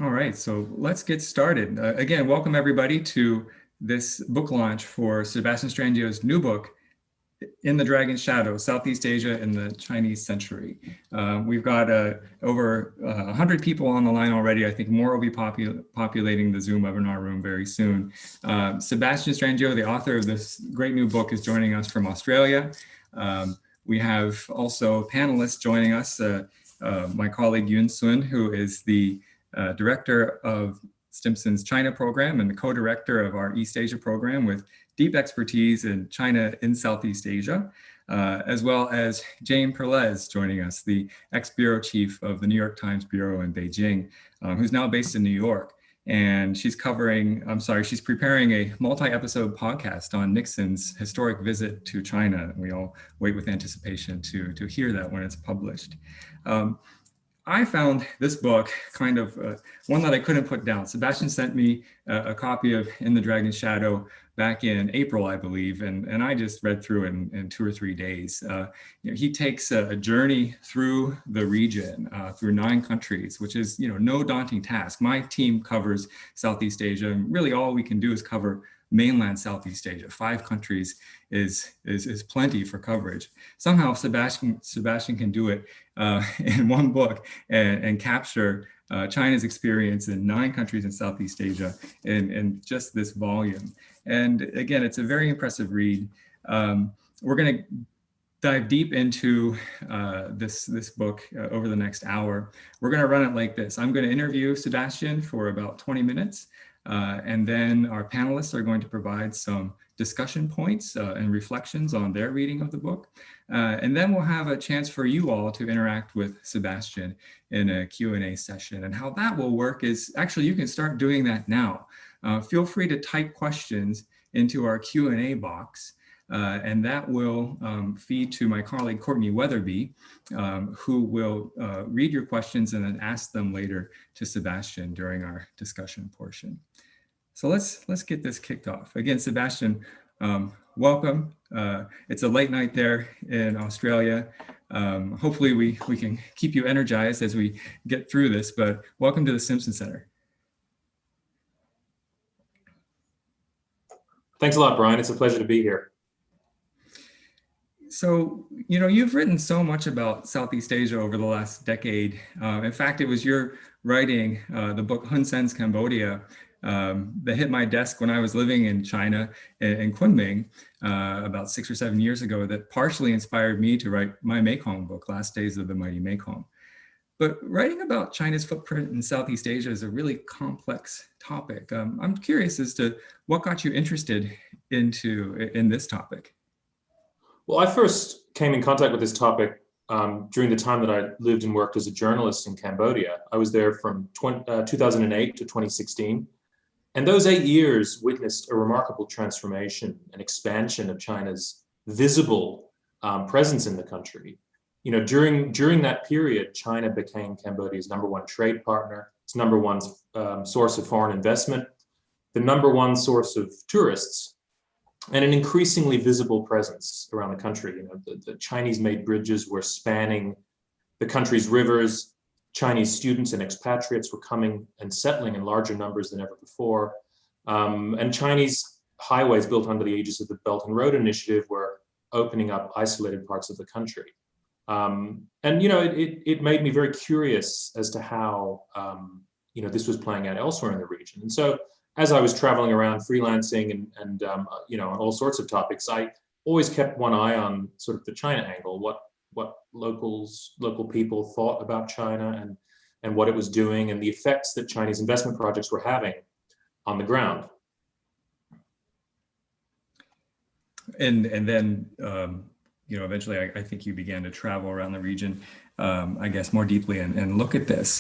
All right, so let's get started. Again, welcome everybody to this book launch for Sebastian Strangio's new book, In the Dragon's Shadow, Southeast Asia in the Chinese Century. We've got over 100 people on the line already. I think more will be populating the Zoom webinar room very soon. Sebastian Strangio, the author of this great new book, is joining us from Australia. We have also panelists joining us. My colleague Yun Sun, who is the director of Stimson's China program and the co-director of our East Asia program with deep expertise in China in Southeast Asia, as well as Jane Perlez joining us, the ex-bureau chief of the New York Times Bureau in Beijing, who's now based in New York. And she's preparing a multi-episode podcast on Nixon's historic visit to China. We all wait with anticipation to hear that when it's published. I found this book kind of one that I couldn't put down. Sebastian sent me a copy of In the Dragon's Shadow back in April, I believe, and I just read through it in 2 or 3 days. He takes a journey through the region, through 9 countries, which is no daunting task. My team covers Southeast Asia, and really all we can do is cover mainland Southeast Asia. 5 countries is plenty for coverage. Somehow Sebastian can do it in one book and capture China's experience in 9 countries in Southeast Asia in just this volume. And again, it's a very impressive read. We're going to dive deep into this book over the next hour. We're going to run it like this. I'm going to interview Sebastian for about 20 minutes. And then our panelists are going to provide some discussion points and reflections on their reading of the book. And then we'll have a chance for you all to interact with Sebastian in a Q&A session. And how that will work is, actually, you can start doing that now. Feel free to type questions into our Q&A box. And that will feed to my colleague, Courtney Weatherby, who will read your questions and then ask them later to Sebastian during our discussion portion. So let's get this kicked off. Again, Sebastian, welcome. It's a late night there in Australia. Hopefully we can keep you energized as we get through this, but welcome to the Stimson Center. Thanks a lot, Brian. It's a pleasure to be here. So, you've written so much about Southeast Asia over the last decade. In fact, it was your writing, the book Hun Sen's Cambodia, that hit my desk when I was living in China in Kunming about 6 or 7 years ago that partially inspired me to write my Mekong book, Last Days of the Mighty Mekong. But writing about China's footprint in Southeast Asia is a really complex topic. I'm curious as to what got you interested in this topic. Well, I first came in contact with this topic during the time that I lived and worked as a journalist in Cambodia. I was there from 2008 to 2016. And those 8 years witnessed a remarkable transformation and expansion of China's visible presence in the country. During that period, China became Cambodia's #1 trade partner, its #1 source of foreign investment, the #1 source of tourists, and an increasingly visible presence around the country. The Chinese-made bridges were spanning the country's rivers. Chinese students and expatriates were coming and settling in larger numbers than ever before. And Chinese highways built under the aegis of the Belt and Road Initiative were opening up isolated parts of the country. It made me very curious as to how this was playing out elsewhere in the region. And so, as I was traveling around freelancing and on all sorts of topics, I always kept one eye on sort of the China angle, what local people thought about China and what it was doing and the effects that Chinese investment projects were having on the ground. And then eventually I think you began to travel around the region, I guess more deeply and look at this.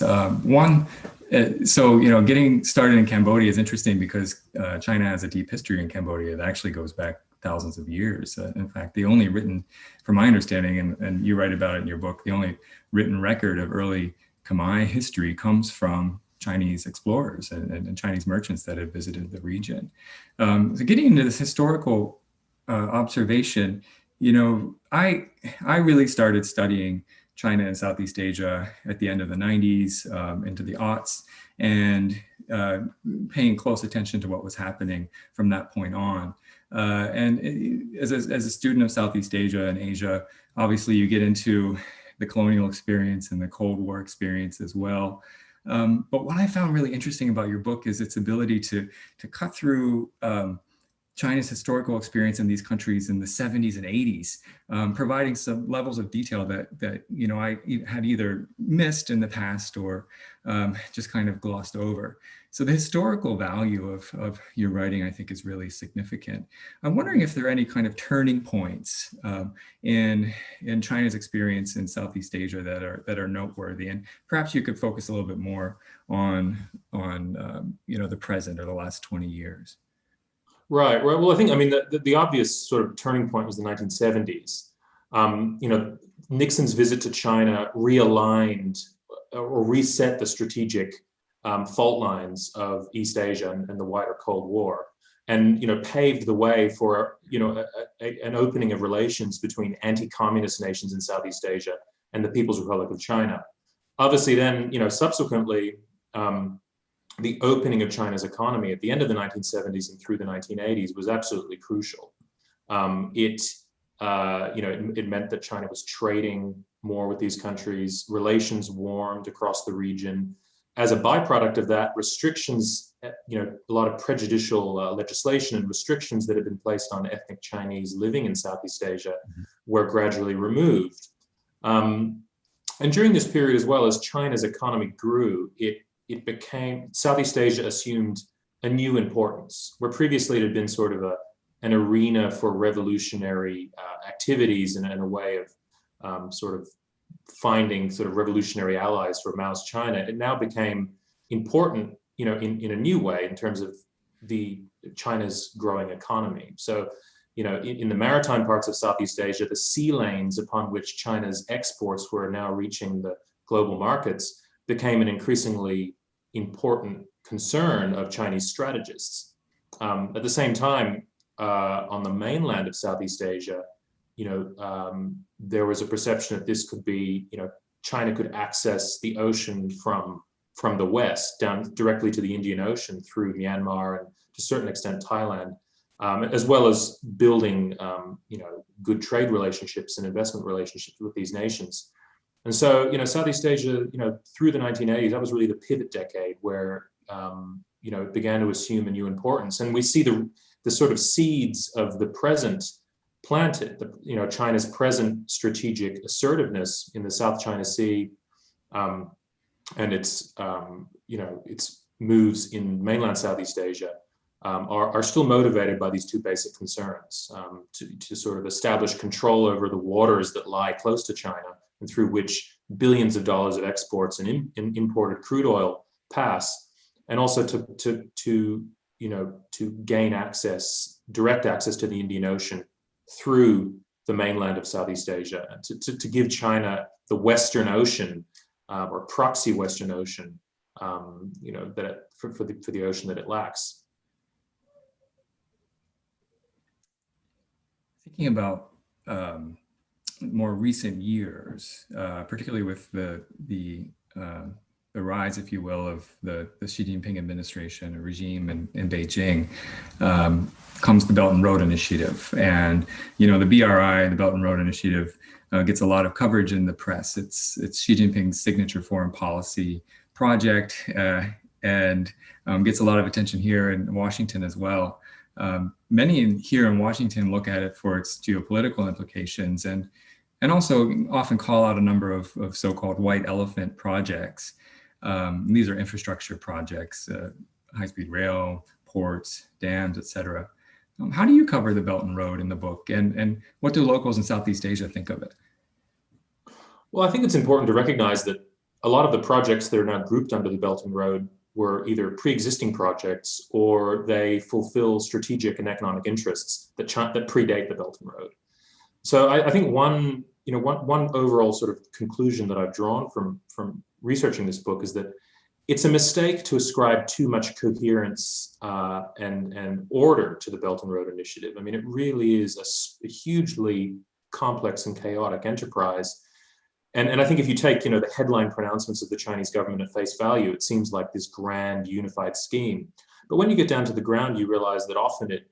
Getting started in Cambodia is interesting because China has a deep history in Cambodia that actually goes back thousands of years. In fact, the only written, from my understanding, and you write about it in your book, the only written record of early Khmer history comes from Chinese explorers and Chinese merchants that have visited the region. So getting into this historical observation, I really started studying China and Southeast Asia at the end of the 90s into the aughts, and paying close attention to what was happening from that point on. As a student of Southeast Asia and Asia, obviously you get into the colonial experience and the Cold War experience as well. But what I found really interesting about your book is its ability to cut through China's historical experience in these countries in the 70s and 80s, providing some levels of detail that I had either missed in the past or just kind of glossed over. So the historical value of your writing, I think, is really significant. I'm wondering if there are any kind of turning points in China's experience in Southeast Asia that are noteworthy, and perhaps you could focus a little bit more on the present or the last 20 years. Right. Well, I think, I mean, the obvious sort of turning point was the 1970s. Nixon's visit to China realigned or reset the strategic fault lines of East Asia and the wider Cold War, and paved the way for an opening of relations between anti-communist nations in Southeast Asia and the People's Republic of China. Obviously, then subsequently, the opening of China's economy at the end of the 1970s and through the 1980s was absolutely crucial. It meant that China was trading more with these countries. Relations warmed across the region. As a byproduct of that, restrictions, a lot of prejudicial legislation and restrictions that had been placed on ethnic Chinese living in Southeast Asia were gradually removed. And during this period, as well as China's economy grew, Southeast Asia assumed a new importance, where previously it had been sort of an arena for revolutionary activities and a way of sort of finding sort of revolutionary allies for Mao's China. It now became important, in a new way in terms of China's growing economy. So, in the maritime parts of Southeast Asia, the sea lanes upon which China's exports were now reaching the global markets became an increasingly important concern of Chinese strategists. At the same time, on the mainland of Southeast Asia, there was a perception that this could be, China could access the ocean from the west down directly to the Indian Ocean through Myanmar and to a certain extent Thailand, as well as building, good trade relationships and investment relationships with these nations. And so, Southeast Asia, through the 1980s, that was really the pivot decade where, it began to assume a new importance. And we see the sort of seeds of the present planted, China's present strategic assertiveness in the South China Sea, and its moves in mainland Southeast Asia are still motivated by these two basic concerns, to sort of establish control over the waters that lie close to China and through which billions of dollars of exports and imported crude oil pass, and also to gain direct access to the Indian Ocean through the mainland of Southeast Asia, to give China the Western Ocean or proxy Western Ocean, for the ocean that it lacks. Thinking about more recent years, particularly with the rise, if you will, of the Xi Jinping administration or regime in Beijing, comes the Belt and Road Initiative. And, the BRI, the Belt and Road Initiative, gets a lot of coverage in the press. It's Xi Jinping's signature foreign policy project, and gets a lot of attention here in Washington as well. Many here in Washington look at it for its geopolitical implications and also often call out a number of so-called white elephant projects. These are infrastructure projects, high-speed rail, ports, dams, et cetera. How do you cover the Belt and Road in the book, and what do locals in Southeast Asia think of it? Well, I think it's important to recognize that a lot of the projects that are now grouped under the Belt and Road were either pre-existing projects or they fulfill strategic and economic interests that predate the Belt and Road. So I think one overall sort of conclusion that I've drawn from researching this book is that it's a mistake to ascribe too much coherence and order to the Belt and Road Initiative. I mean, it really is a hugely complex and chaotic enterprise And I think if you take, the headline pronouncements of the Chinese government at face value, it seems like this grand unified scheme. But when you get down to the ground, you realize that often it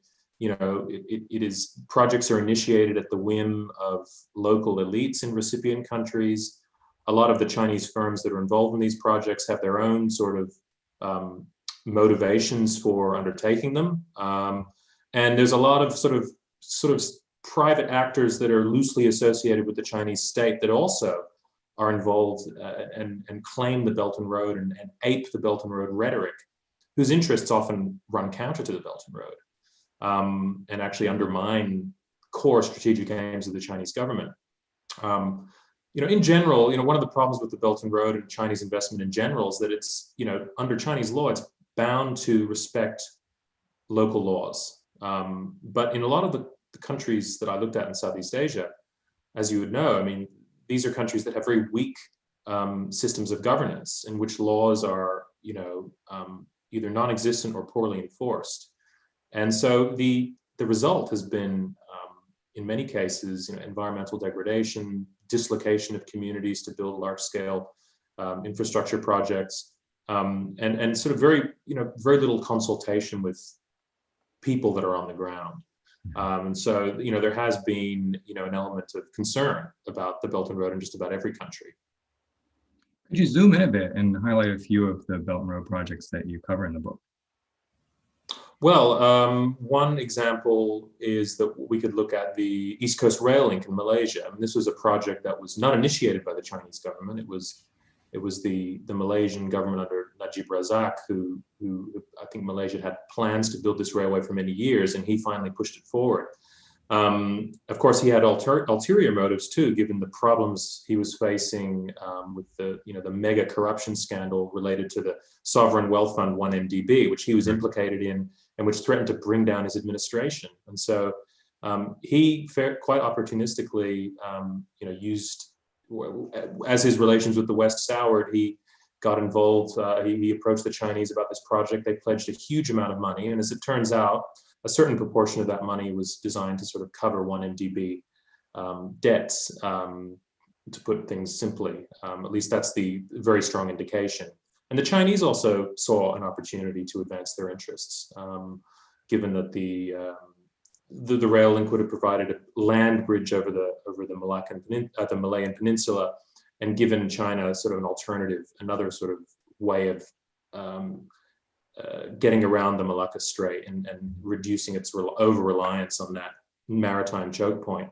is projects are initiated at the whim of local elites in recipient countries. A lot of the Chinese firms that are involved in these projects have their own sort of motivations for undertaking them. And there's a lot of sort of private actors that are loosely associated with the Chinese state that also are involved and claim the Belt and Road and ape the Belt and Road rhetoric, whose interests often run counter to the Belt and Road and actually undermine core strategic aims of the Chinese government. In general, one of the problems with the Belt and Road and Chinese investment in general is that it's, under Chinese law, it's bound to respect local laws. But in a lot of the countries that I looked at in Southeast Asia, as you would know, I mean, these are countries that have very weak systems of governance in which laws are, either non-existent or poorly enforced. And so the result has been, in many cases, environmental degradation, dislocation of communities to build large-scale infrastructure projects, and sort of very little consultation with people that are on the ground. And so, there has been, an element of concern about the Belt and Road in just about every country. Could you zoom in a bit and highlight a few of the Belt and Road projects that you cover in the book? Well, one example is that we could look at the East Coast Rail Link in Malaysia. I mean, this was a project that was not initiated by the Chinese government. It was the Malaysian government under Najib Razak, who I think Malaysia had plans to build this railway for many years, and he finally pushed it forward. Of course, he had ulterior motives too, given the problems he was facing with the mega corruption scandal related to the Sovereign Wealth Fund 1MDB, which he was implicated in and which threatened to bring down his administration. And so he quite opportunistically, used, as his relations with the West soured, he got involved. He approached the Chinese about this project. They pledged a huge amount of money, and as it turns out, a certain proportion of that money was designed to sort of cover 1MDB debts, to put things simply. At least that's the very strong indication. And the Chinese also saw an opportunity to advance their interests, given that the rail link would have provided a land bridge over the Malayan Peninsula, and given China sort of an alternative, another sort of way of getting around the Malacca Strait and reducing its over-reliance on that maritime choke point.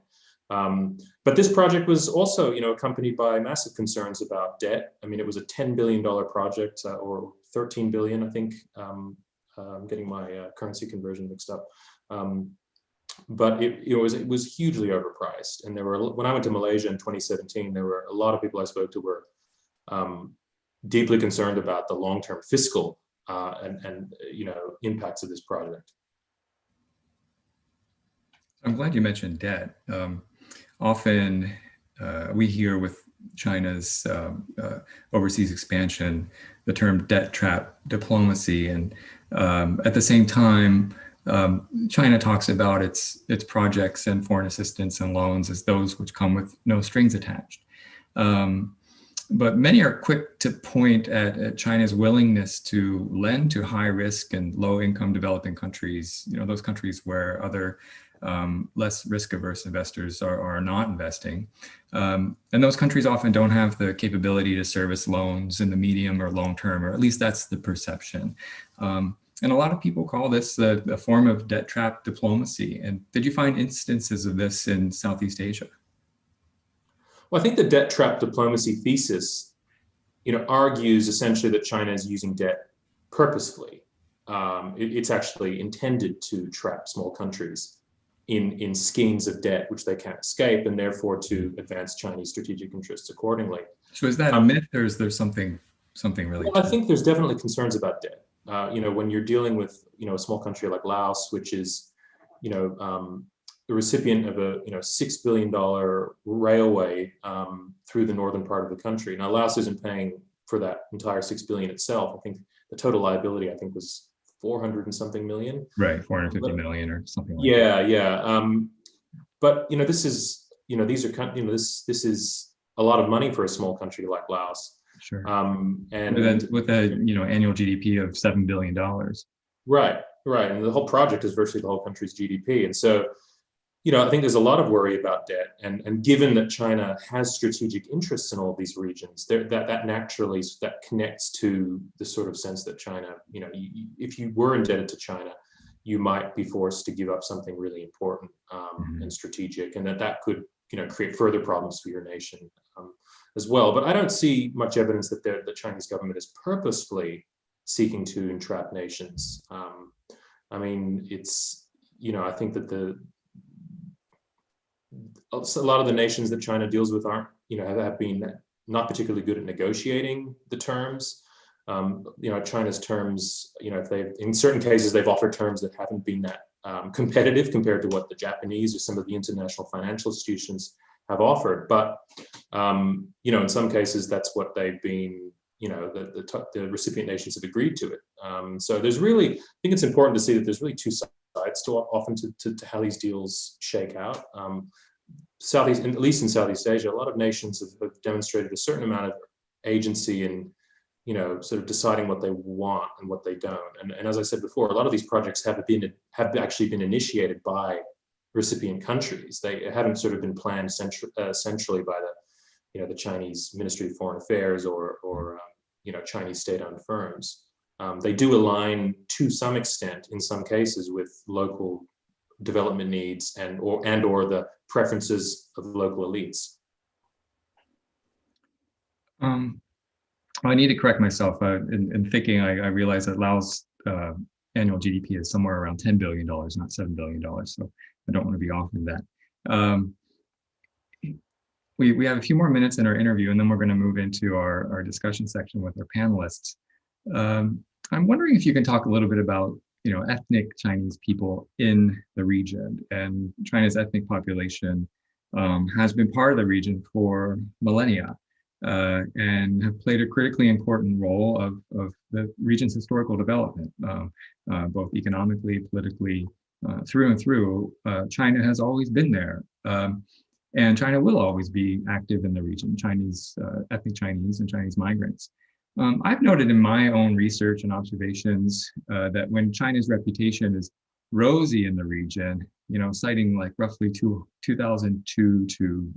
But this project was also, accompanied by massive concerns about debt. I mean, it was a $10 billion project, or 13 billion, I think. I'm getting my currency conversion mixed up. But it was hugely overpriced. And when I went to Malaysia in 2017, there were a lot of people I spoke to were deeply concerned about the long-term fiscal and impacts of this project. I'm glad you mentioned debt. Often we hear with China's overseas expansion the term debt trap diplomacy, and at the same time, China talks about its projects and foreign assistance and loans as those which come with no strings attached. But many are quick to point at China's willingness to lend to high risk and low income developing countries, those countries where other less risk averse investors are not investing. And those countries often don't have the capability to service loans in the medium or long term, or at least that's the perception. And a lot of people call this a form of debt trap diplomacy. And did you find instances of this in Southeast Asia? Well, I think the debt trap diplomacy thesis, argues essentially that China is using debt purposefully. It's actually intended to trap small countries in schemes of debt which they can't escape, and therefore to advance Chinese strategic interests accordingly. So is that a myth, or is there something really? Well, I think there's definitely concerns about debt. When you're dealing with a small country like Laos, which is the recipient of a $6 billion railway through the northern part of the country. Now, Laos isn't paying for that entire $6 billion itself. I think the total liability was 400 and something million. Right, 450 million or something like that. Yeah. But this is a lot of money for a small country like Laos. Sure. And with a annual GDP of $7 billion. Right, right. And the whole project is virtually the whole country's GDP. And so, I think there's a lot of worry about debt. And given that China has strategic interests in all of these regions, that naturally that connects to the sort of sense that China, if you were indebted to China, you might be forced to give up something really important and strategic, and that could, create further problems for your nation as well. But I don't see much evidence that the Chinese government is purposefully seeking to entrap nations. I mean, I think that a lot of the nations that China deals with have been not particularly good at negotiating the terms. China's terms, in certain cases, they've offered terms that haven't been that competitive compared to what the Japanese or some of the international financial institutions have offered. But, in some cases, that's what they've been, the recipient nations have agreed to it. So there's really, I think it's important to see that there's really two sides to often to how these deals shake out. At least in Southeast Asia, a lot of nations have demonstrated a certain amount of agency in, sort of deciding what they want and what they don't. And as I said before, a lot of these projects have actually been initiated by recipient countries. They haven't sort of been planned centrally by the Chinese Ministry of Foreign Affairs or Chinese state-owned firms. They do align to some extent, in some cases, with local development needs or the preferences of local elites. I need to correct myself. In thinking, I realized that Laos annual GDP is somewhere around $10 billion, not $7 billion. So I don't want to be off of that. We have a few more minutes in our interview, and then we're going to move into our discussion section with our panelists. I'm wondering if you can talk a little bit about ethnic Chinese people in the region. And China's ethnic population has been part of the region for millennia. And have played a critically important role of the region's historical development, both economically, politically, through and through. China has always been there, and China will always be active in the region, ethnic Chinese and Chinese migrants. I've noted in my own research and observations that when China's reputation is rosy in the region, citing like roughly 2002 to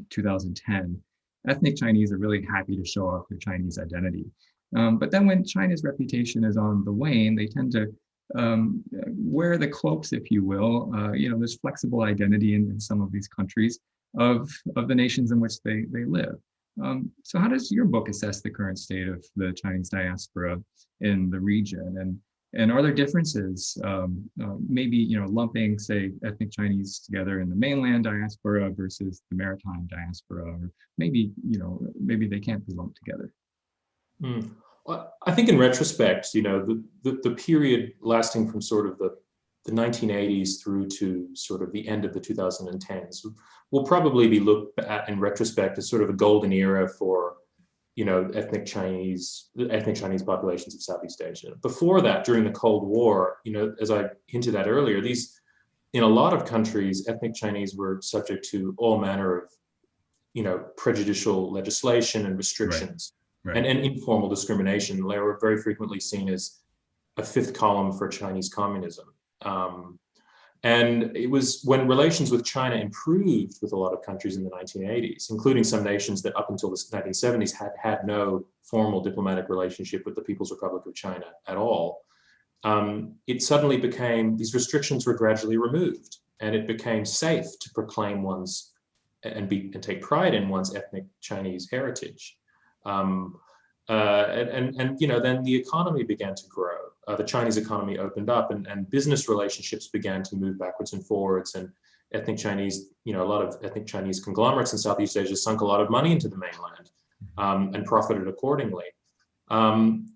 2010, ethnic Chinese are really happy to show off their Chinese identity. But then when China's reputation is on the wane, they tend to wear the cloaks, if you will. There's flexible identity in some of these countries of the nations in which they live. So how does your book assess the current state of the Chinese diaspora in the region? And are there differences, maybe, lumping, say, ethnic Chinese together in the mainland diaspora versus the maritime diaspora, or maybe they can't be lumped together? Well, I think in retrospect, the period lasting from sort of the 1980s through to sort of the end of the 2010s will probably be looked at in retrospect as sort of a golden era for ethnic Chinese populations of Southeast Asia. Before that, during the Cold War, as I hinted at earlier, in a lot of countries, ethnic Chinese were subject to all manner of, prejudicial legislation and restrictions, right. And informal discrimination. They were very frequently seen as a fifth column for Chinese communism. And it was when relations with China improved with a lot of countries in the 1980s, including some nations that up until the 1970s had no formal diplomatic relationship with the People's Republic of China at all. It suddenly became, these restrictions were gradually removed, and it became safe to proclaim and take pride in one's ethnic Chinese heritage. Then the economy began to grow. The Chinese economy opened up, and business relationships began to move backwards and forwards. And ethnic Chinese, a lot of ethnic Chinese conglomerates in Southeast Asia sunk a lot of money into the mainland and profited accordingly. And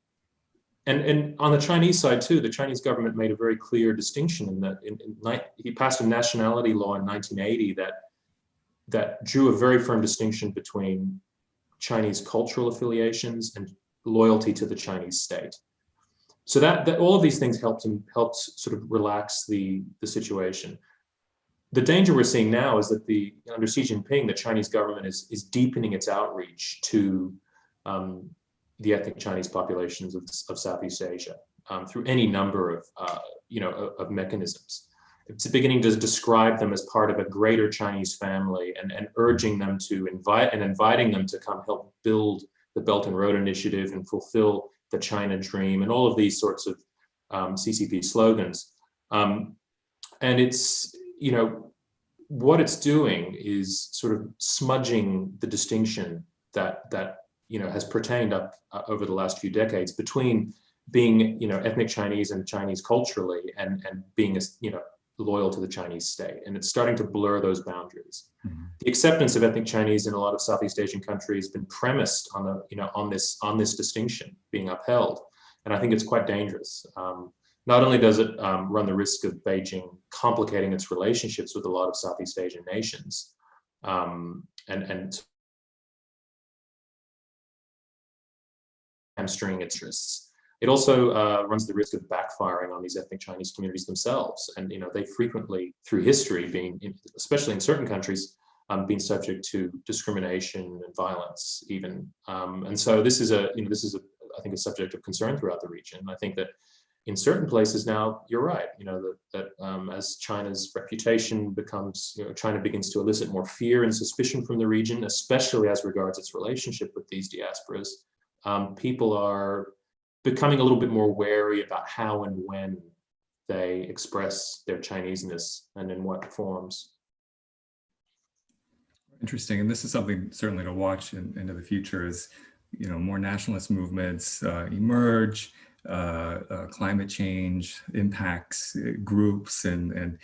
on the Chinese side too, the Chinese government made a very clear distinction in that he passed a nationality law in 1980 that drew a very firm distinction between Chinese cultural affiliations and loyalty to the Chinese state. So that all of these things helped sort of relax the situation. the danger we're seeing now is that under Xi Jinping, the Chinese government is deepening its outreach to the ethnic Chinese populations of Southeast Asia through any number of of mechanisms. It's beginning to describe them as part of a greater Chinese family, and urging them to inviting them to come help build the Belt and Road Initiative and fulfill the China Dream, and all of these sorts of CCP slogans. And it's, what it's doing is sort of smudging the distinction that has pertained up over the last few decades between being ethnic Chinese and Chinese culturally, and being loyal to the Chinese state. And it's starting to blur those boundaries. Mm-hmm. The acceptance of ethnic Chinese in a lot of Southeast Asian countries has been premised on on this distinction being upheld, and I think it's quite dangerous. Not only does it run the risk of Beijing complicating its relationships with a lot of Southeast Asian nations, and hamstring its interests, it also runs the risk of backfiring on these ethnic Chinese communities themselves. And they frequently, through history, especially in certain countries, been subject to discrimination and violence, even. And so this is I think, a subject of concern throughout the region. I think that in certain places now, you're right, that as China's reputation becomes, China begins to elicit more fear and suspicion from the region, especially as regards its relationship with these diasporas, people are becoming a little bit more wary about how and when they express their Chineseness and in what forms. Interesting. And this is something certainly to watch into the future as, more nationalist movements emerge, climate change impacts groups, and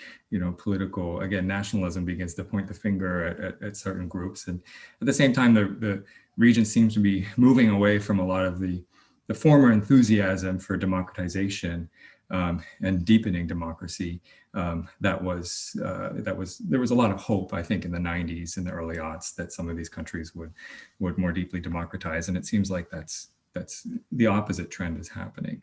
political, again, nationalism begins to point the finger at certain groups. And at the same time, the region seems to be moving away from a lot of the former enthusiasm for democratization and deepening democracy. There was a lot of hope, I think, in the 90s and the early aughts that some of these countries would more deeply democratize, and it seems like that's the opposite trend is happening.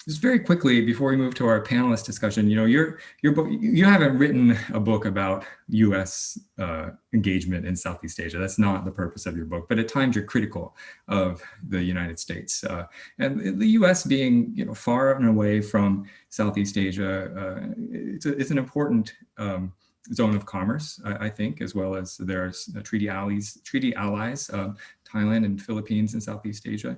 Just very quickly before we move to our panelist discussion, your book, you haven't written a book about U.S. Engagement in Southeast Asia. That's not the purpose of your book, but at times you're critical of the United States and the U.S. being far and away from Southeast Asia. It's an important zone of commerce, I think, as well as there's treaty allies, Thailand and Philippines in Southeast Asia.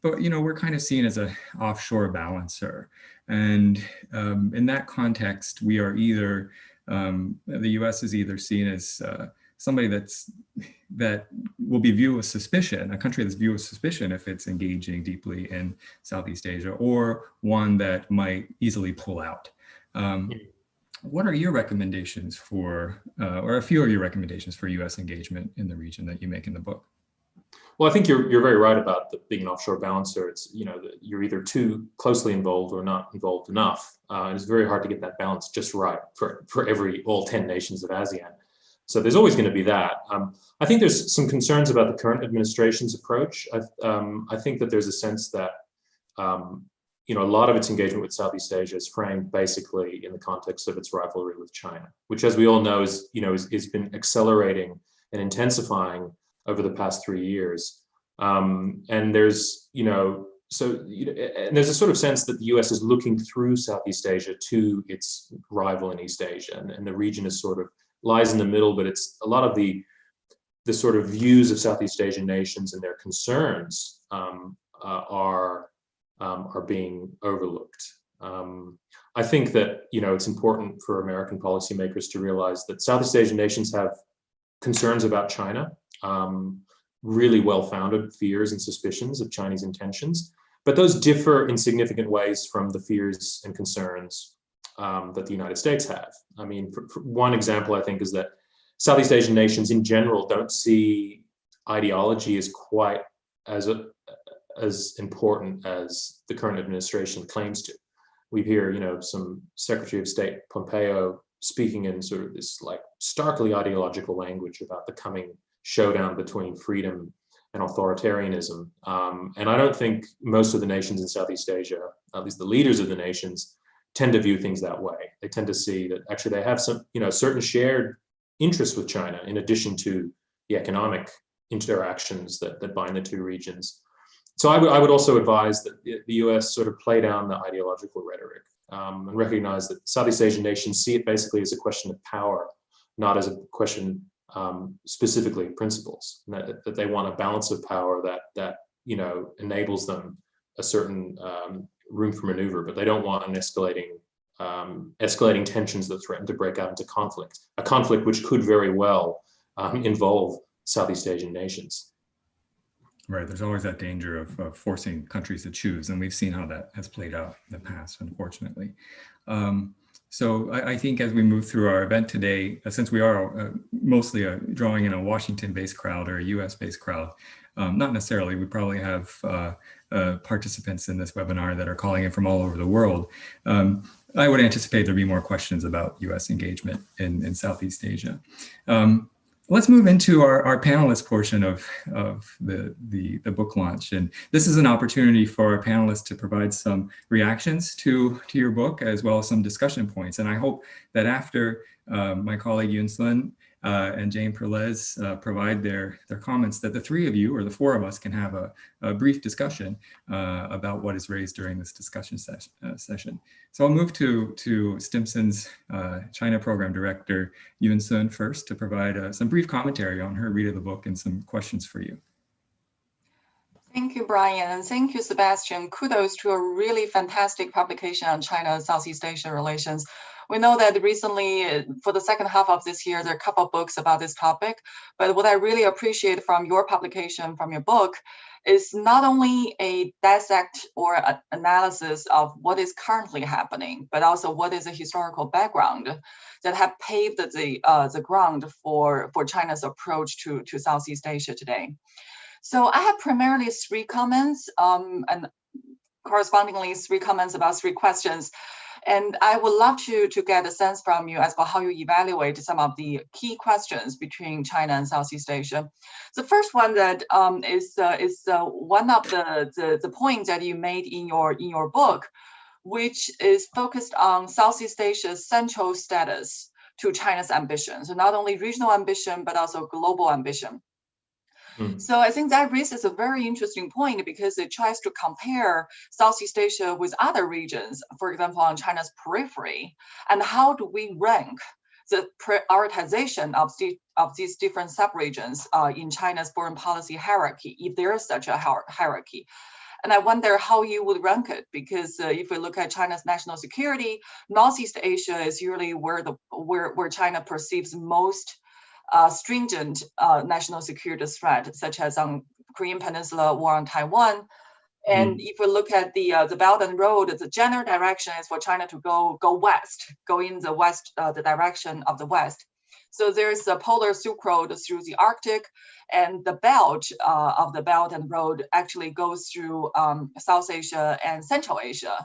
But we're kind of seen as an offshore balancer, and in that context, we are either the U.S. is either seen as somebody that will be viewed with suspicion, a country that's viewed with suspicion if it's engaging deeply in Southeast Asia, or one that might easily pull out. What are your recommendations for, or a few of your recommendations for U.S. engagement in the region that you make in the book? Well, I think you're very right about being an offshore balancer. It's you're either too closely involved or not involved enough. And it's very hard to get that balance just right for all 10 nations of ASEAN. So there's always going to be that. I think there's some concerns about the current administration's approach. I think that there's a sense that a lot of its engagement with Southeast Asia is framed basically in the context of its rivalry with China, which, as we all know, is been accelerating and intensifying over the past 3 years. And there's there's a sort of sense that the U.S. is looking through Southeast Asia to its rival in East Asia, and the region is sort of lies in the middle, but it's a lot of the sort of views of Southeast Asian nations and their concerns are being overlooked. I think that it's important for American policymakers to realize that Southeast Asian nations have concerns about China, really well-founded fears and suspicions of Chinese intentions, but those differ in significant ways from the fears and concerns that the United States have. I mean, for one example, I think, is that Southeast Asian nations in general don't see ideology as quite as important as the current administration claims to. We hear, some Secretary of State Pompeo speaking in sort of this like starkly ideological language about the coming showdown between freedom and authoritarianism. And I don't think most of the nations in Southeast Asia, at least the leaders of the nations, tend to view things that way. They tend to see that actually they have some, certain shared interests with China in addition to the economic interactions that bind the two regions. So I would also advise that the US sort of play down the ideological rhetoric and recognize that Southeast Asian nations see it basically as a question of power, not as a question specifically of principles, and that they want a balance of power that enables them a certain room for maneuver, but they don't want an escalating tensions that threaten to break out into conflict, a conflict which could very well involve Southeast Asian nations. Right. There's always that danger of forcing countries to choose. And we've seen how that has played out in the past, unfortunately. So I think as we move through our event today, since we are mostly drawing in a Washington-based crowd or a US-based crowd, not necessarily, we probably have participants in this webinar that are calling in from all over the world. I would anticipate there'll be more questions about US engagement in Southeast Asia. Let's move into our panelist portion of the book launch. And this is an opportunity for our panelists to provide some reactions to your book, as well as some discussion points. And I hope that after my colleague Yun Sun and Jane Perlez provide their comments, that the three of you, or the four of us, can have a brief discussion about what is raised during this discussion session. So I'll move to Stimson's China Program Director, Yun Sun, first to provide some brief commentary on her read of the book and some questions for you. Thank you, Brian, and thank you, Sebastian. Kudos to a really fantastic publication on China-Southeast Asia relations. We know that recently, for the second half of this year, there are a couple of books about this topic, but what I really appreciate from your publication, from your book, is not only a dissect or an analysis of what is currently happening, but also what is a historical background that have paved the ground for China's approach to Southeast Asia today. So I have primarily three comments and correspondingly three comments about three questions. And I would love to get a sense from you as to how you evaluate some of the key questions between China and Southeast Asia. The first one that is one of the points that you made in your book, which is focused on Southeast Asia's central status to China's ambition. So not only regional ambition, but also global ambition. So I think that raises a very interesting point because it tries to compare Southeast Asia with other regions, for example, on China's periphery, and how do we rank the prioritization of these different subregions in China's foreign policy hierarchy, if there is such a hierarchy. And I wonder how you would rank it, because if we look at China's national security, Northeast Asia is usually where China perceives most stringent national security threat, such as on Korean Peninsula, war on Taiwan. And if we look at the Belt and Road, the general direction is for China to go west, go in the west, the direction of the west. So there's a polar Silk Road through the Arctic, and the belt of the Belt and Road actually goes through South Asia and Central Asia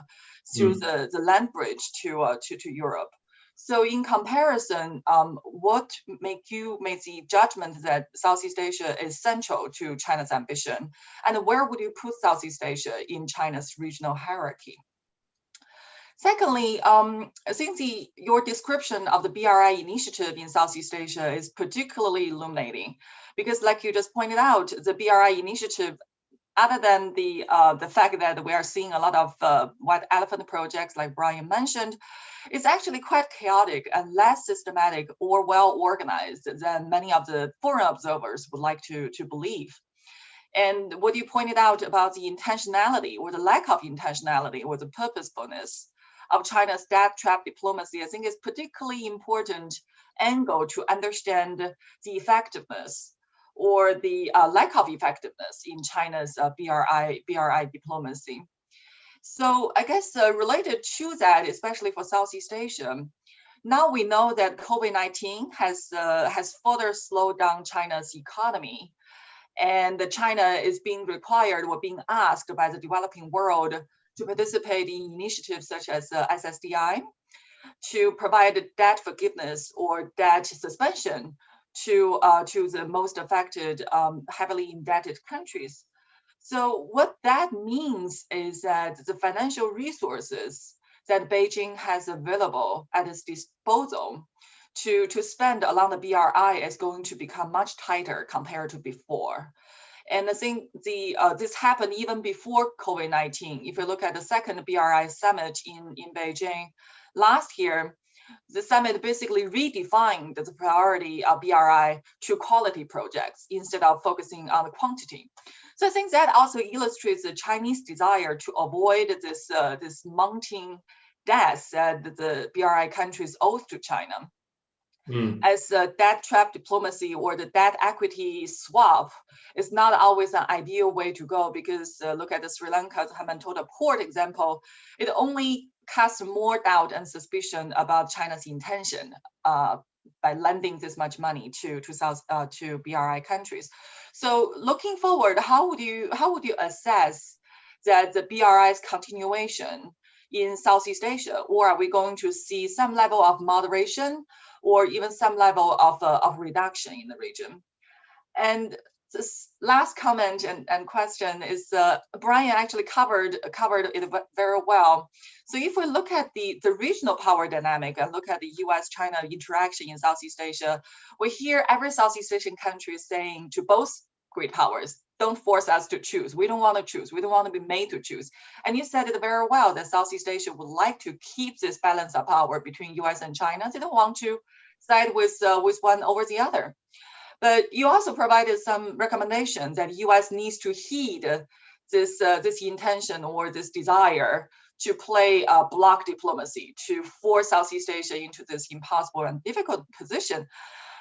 through the land bridge to Europe. So in comparison, what make the judgment that Southeast Asia is central to China's ambition? And where would you put Southeast Asia in China's regional hierarchy? Secondly, I think your description of the BRI initiative in Southeast Asia is particularly illuminating, because like you just pointed out, the BRI initiative, other than the fact that we are seeing a lot of white elephant projects like Brian mentioned, it's actually quite chaotic and less systematic or well organized than many of the foreign observers would like to believe. And what you pointed out about the intentionality or the lack of intentionality or the purposefulness of China's death trap diplomacy, I think is particularly important angle to understand the effectiveness or the lack of effectiveness in China's BRI diplomacy. So I guess related to that, especially for Southeast Asia, now we know that COVID-19 has further slowed down China's economy, and China is being required or being asked by the developing world to participate in initiatives such as SSDI, to provide debt forgiveness or debt suspension to the most affected, heavily indebted countries. So what that means is that the financial resources that Beijing has available at its disposal to spend along the BRI is going to become much tighter compared to before. And I think this happened even before COVID-19. If you look at the second BRI summit in Beijing last year, the summit basically redefined the priority of BRI to quality projects instead of focusing on the quantity. So I think that also illustrates the Chinese desire to avoid this mounting debts that the BRI countries owe to China. As debt trap diplomacy or the debt equity swap is not always an ideal way to go, because look at the Sri Lanka's Hambantota port example, it only casts more doubt and suspicion about China's intention by lending this much money to BRI countries. So looking forward, how would you assess that the BRI's continuation in Southeast Asia, or are we going to see some level of moderation or even some level of reduction in the region? And this last comment and question is, Brian actually covered it very well. So if we look at the regional power dynamic and look at the US-China interaction in Southeast Asia, we hear every Southeast Asian country saying to both great powers, don't force us to choose. We don't want to choose. We don't want to be made to choose. And you said it very well, that Southeast Asia would like to keep this balance of power between US and China. They don't want to side with one over the other. But you also provided some recommendations that US needs to heed this intention or this desire to play bloc diplomacy, to force Southeast Asia into this impossible and difficult position.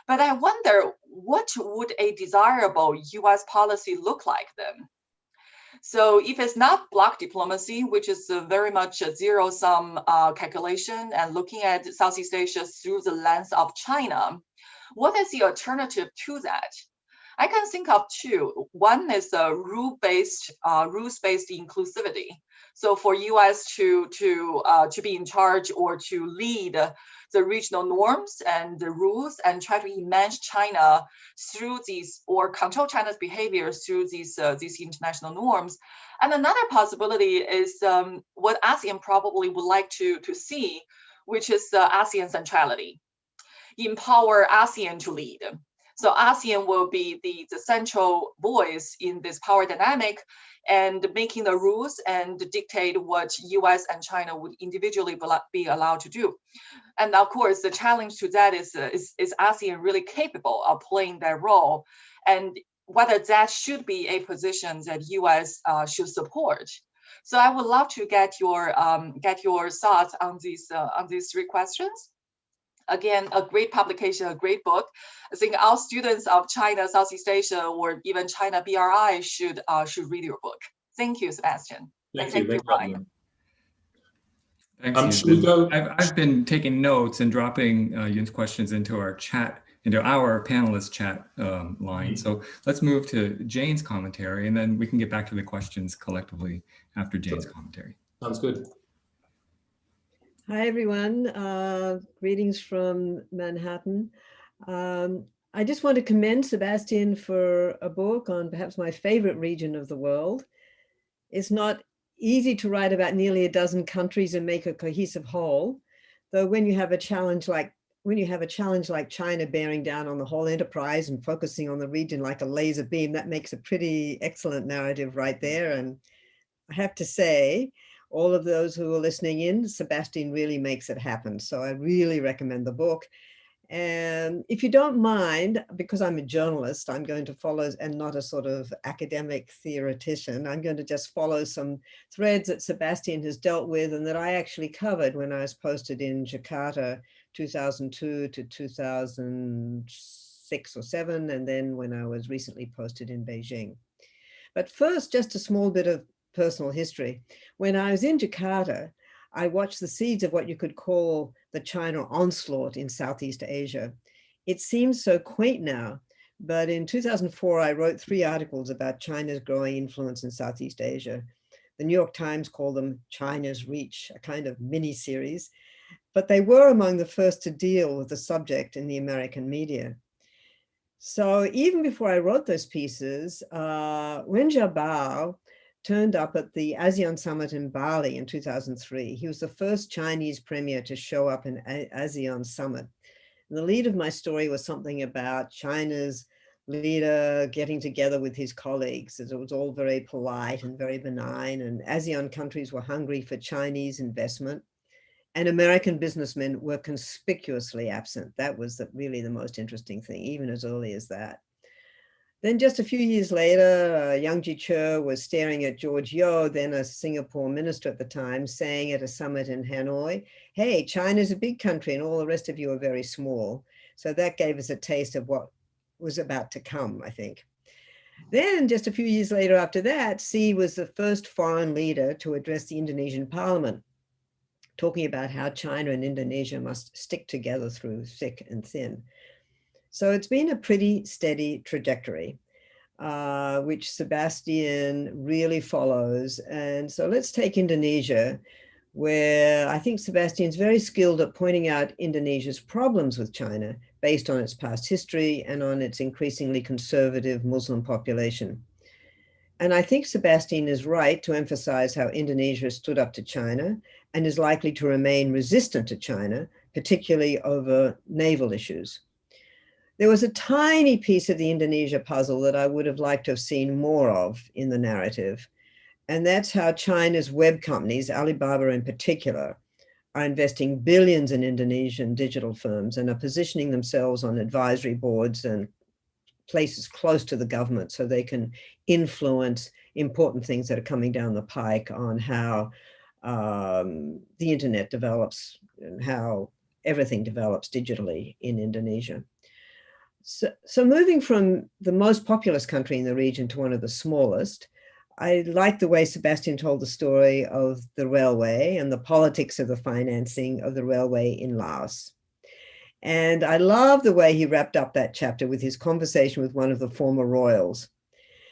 But I wonder, what would a desirable US policy look like then? So if it's not bloc diplomacy, which is very much a zero-sum calculation and looking at Southeast Asia through the lens of China, what is the alternative to that? I can think of two. One is a rules-based inclusivity. So for US to be in charge or to lead the regional norms and the rules and try to immerse China through these, or control China's behavior through these international norms. And another possibility is what ASEAN probably would like to see, which is ASEAN centrality. Empower ASEAN to lead. So ASEAN will be the central voice in this power dynamic and making the rules and dictate what US and China would individually be allowed to do. And of course, the challenge to that is ASEAN really capable of playing that role, and whether that should be a position that US should support. So I would love to get your thoughts on these three questions. Again, a great publication, a great book. I think all students of China, Southeast Asia, or even China BRI should read your book. Thank you, Sebastian. Thank you, you, Brian. Thanks, should we go? I've been taking notes and dropping Yun's questions into our chat, into our panelist chat line. So let's move to Jane's commentary, and then we can get back to the questions collectively after Jane's commentary. Sounds good. Hi, everyone. Greetings from Manhattan. I just want to commend Sebastian for a book on perhaps my favorite region of the world. It's not easy to write about nearly a dozen countries and make a cohesive whole, though when you have a challenge like China bearing down on the whole enterprise and focusing on the region like a laser beam, that makes a pretty excellent narrative right there. And I have to say, all of those who are listening in, Sebastian really makes it happen. So I really recommend the book. And if you don't mind, because I'm a journalist, I'm going to follow, and not a sort of academic theoretician, I'm going to just follow some threads that Sebastian has dealt with and that I actually covered when I was posted in Jakarta 2002 to 2006 or 7, and then when I was recently posted in Beijing. But first, just a small bit of personal history. When I was in Jakarta, I watched the seeds of what you could call the China onslaught in Southeast Asia. It seems so quaint now, but in 2004, I wrote 3 articles about China's growing influence in Southeast Asia. The New York Times called them China's Reach, a kind of mini series, but they were among the first to deal with the subject in the American media. So even before I wrote those pieces, Wen Jiabao turned up at the ASEAN summit in Bali in 2003. He was the first Chinese premier to show up in ASEAN summit. And the lead of my story was something about China's leader getting together with his colleagues. It was all very polite and very benign, and ASEAN countries were hungry for Chinese investment, and American businessmen were conspicuously absent. That was really the most interesting thing, even as early as that. Then just a few years later, Yang Jiechi was staring at George Yeo, then a Singapore minister at the time, saying at a summit in Hanoi, hey, China's a big country and all the rest of you are very small. So that gave us a taste of what was about to come, I think. Then just a few years later after that, Xi was the first foreign leader to address the Indonesian parliament, talking about how China and Indonesia must stick together through thick and thin. So it's been a pretty steady trajectory, which Sebastian really follows. And so let's take Indonesia, where I think Sebastian's very skilled at pointing out Indonesia's problems with China based on its past history and on its increasingly conservative Muslim population. And I think Sebastian is right to emphasize how Indonesia stood up to China and is likely to remain resistant to China, particularly over naval issues. There was a tiny piece of the Indonesia puzzle that I would have liked to have seen more of in the narrative. And that's how China's web companies, Alibaba in particular, are investing billions in Indonesian digital firms and are positioning themselves on advisory boards and places close to the government so they can influence important things that are coming down the pike on how the internet develops and how everything develops digitally in Indonesia. So moving from the most populous country in the region to one of the smallest, I like the way Sebastian told the story of the railway and the politics of the financing of the railway in Laos. And I love the way he wrapped up that chapter with his conversation with one of the former royals.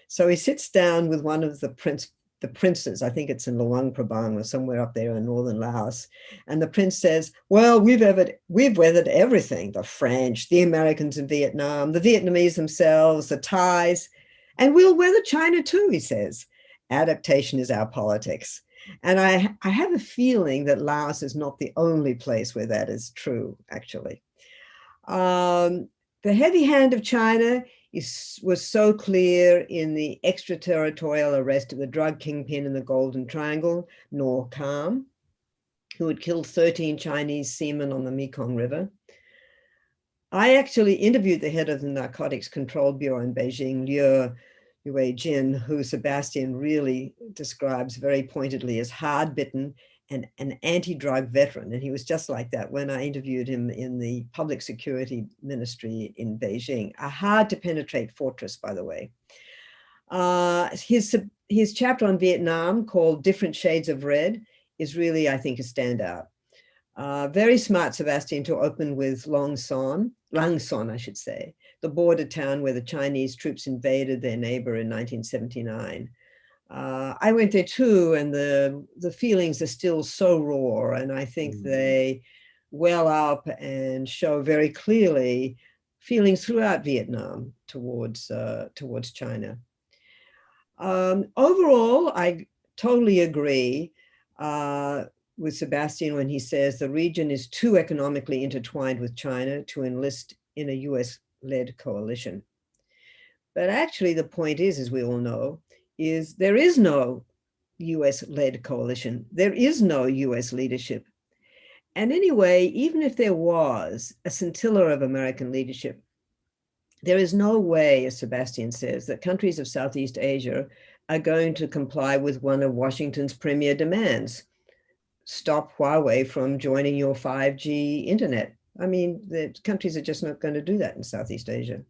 So he sits down with one of the princes, I think it's in Luang Prabang or somewhere up there in northern Laos. And the prince says, well, we've weathered everything, the French, the Americans in Vietnam, the Vietnamese themselves, the Thais, and we'll weather China too, he says. Adaptation is our politics. And I have a feeling that Laos is not the only place where that is true, actually. The heavy hand of China was so clear in the extraterritorial arrest of the drug kingpin in the Golden Triangle, Noor Kham, who had killed 13 Chinese seamen on the Mekong River. I actually interviewed the head of the Narcotics Control Bureau in Beijing, Liu Weijin, who Sebastian really describes very pointedly as hard-bitten and an anti-drug veteran. And he was just like that when I interviewed him in the public security ministry in Beijing, a hard to penetrate fortress, by the way. His chapter on Vietnam called Different Shades of Red is really, I think, a standout. Very smart, Sebastian, to open with Lang Son, I should say, the border town where the Chinese troops invaded their neighbor in 1979. I went there too, and the feelings are still so raw, and I think they well up and show very clearly feelings throughout Vietnam towards China. Overall, I totally agree with Sebastian when he says the region is too economically intertwined with China to enlist in a US-led coalition. But actually the point is, as we all know, is there is no US-led coalition. There is no US leadership. And anyway, even if there was a scintilla of American leadership, there is no way, as Sebastian says, that countries of Southeast Asia are going to comply with one of Washington's premier demands. Stop Huawei from joining your 5G internet. I mean, the countries are just not going to do that in Southeast Asia.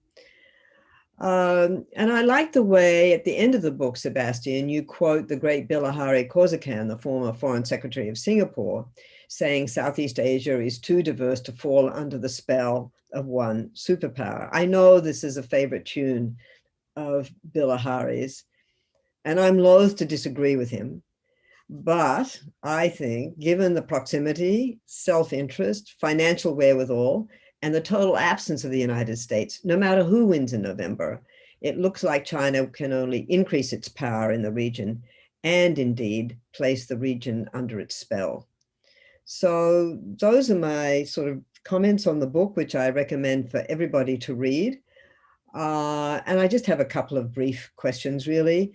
And I like the way at the end of the book, Sebastian, you quote the great Bilahari Kautokan, the former foreign secretary of Singapore, saying Southeast Asia is too diverse to fall under the spell of one superpower. I know this is a favorite tune of Bilahari's, and I'm loath to disagree with him. But I think given the proximity, self-interest, financial wherewithal, and the total absence of the United States, no matter who wins in November, it looks like China can only increase its power in the region and indeed place the region under its spell. So those are my sort of comments on the book, which I recommend for everybody to read. And I just have a couple of brief questions, really.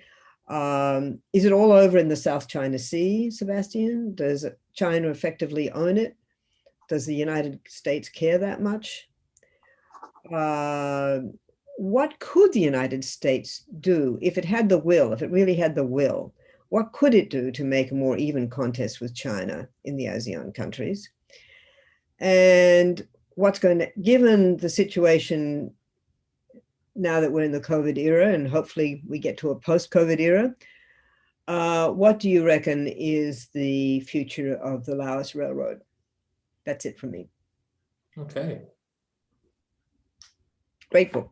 Is it all over in the South China Sea, Sebastian? Does China effectively own it? Does the United States care that much? What could the United States do if it had the will, if it really had the will? What could it do to make a more even contest with China in the ASEAN countries? And given the situation now that we're in the COVID era, and hopefully we get to a post-COVID era, what do you reckon is the future of the Laos Railroad? That's it from me. Okay. Great book.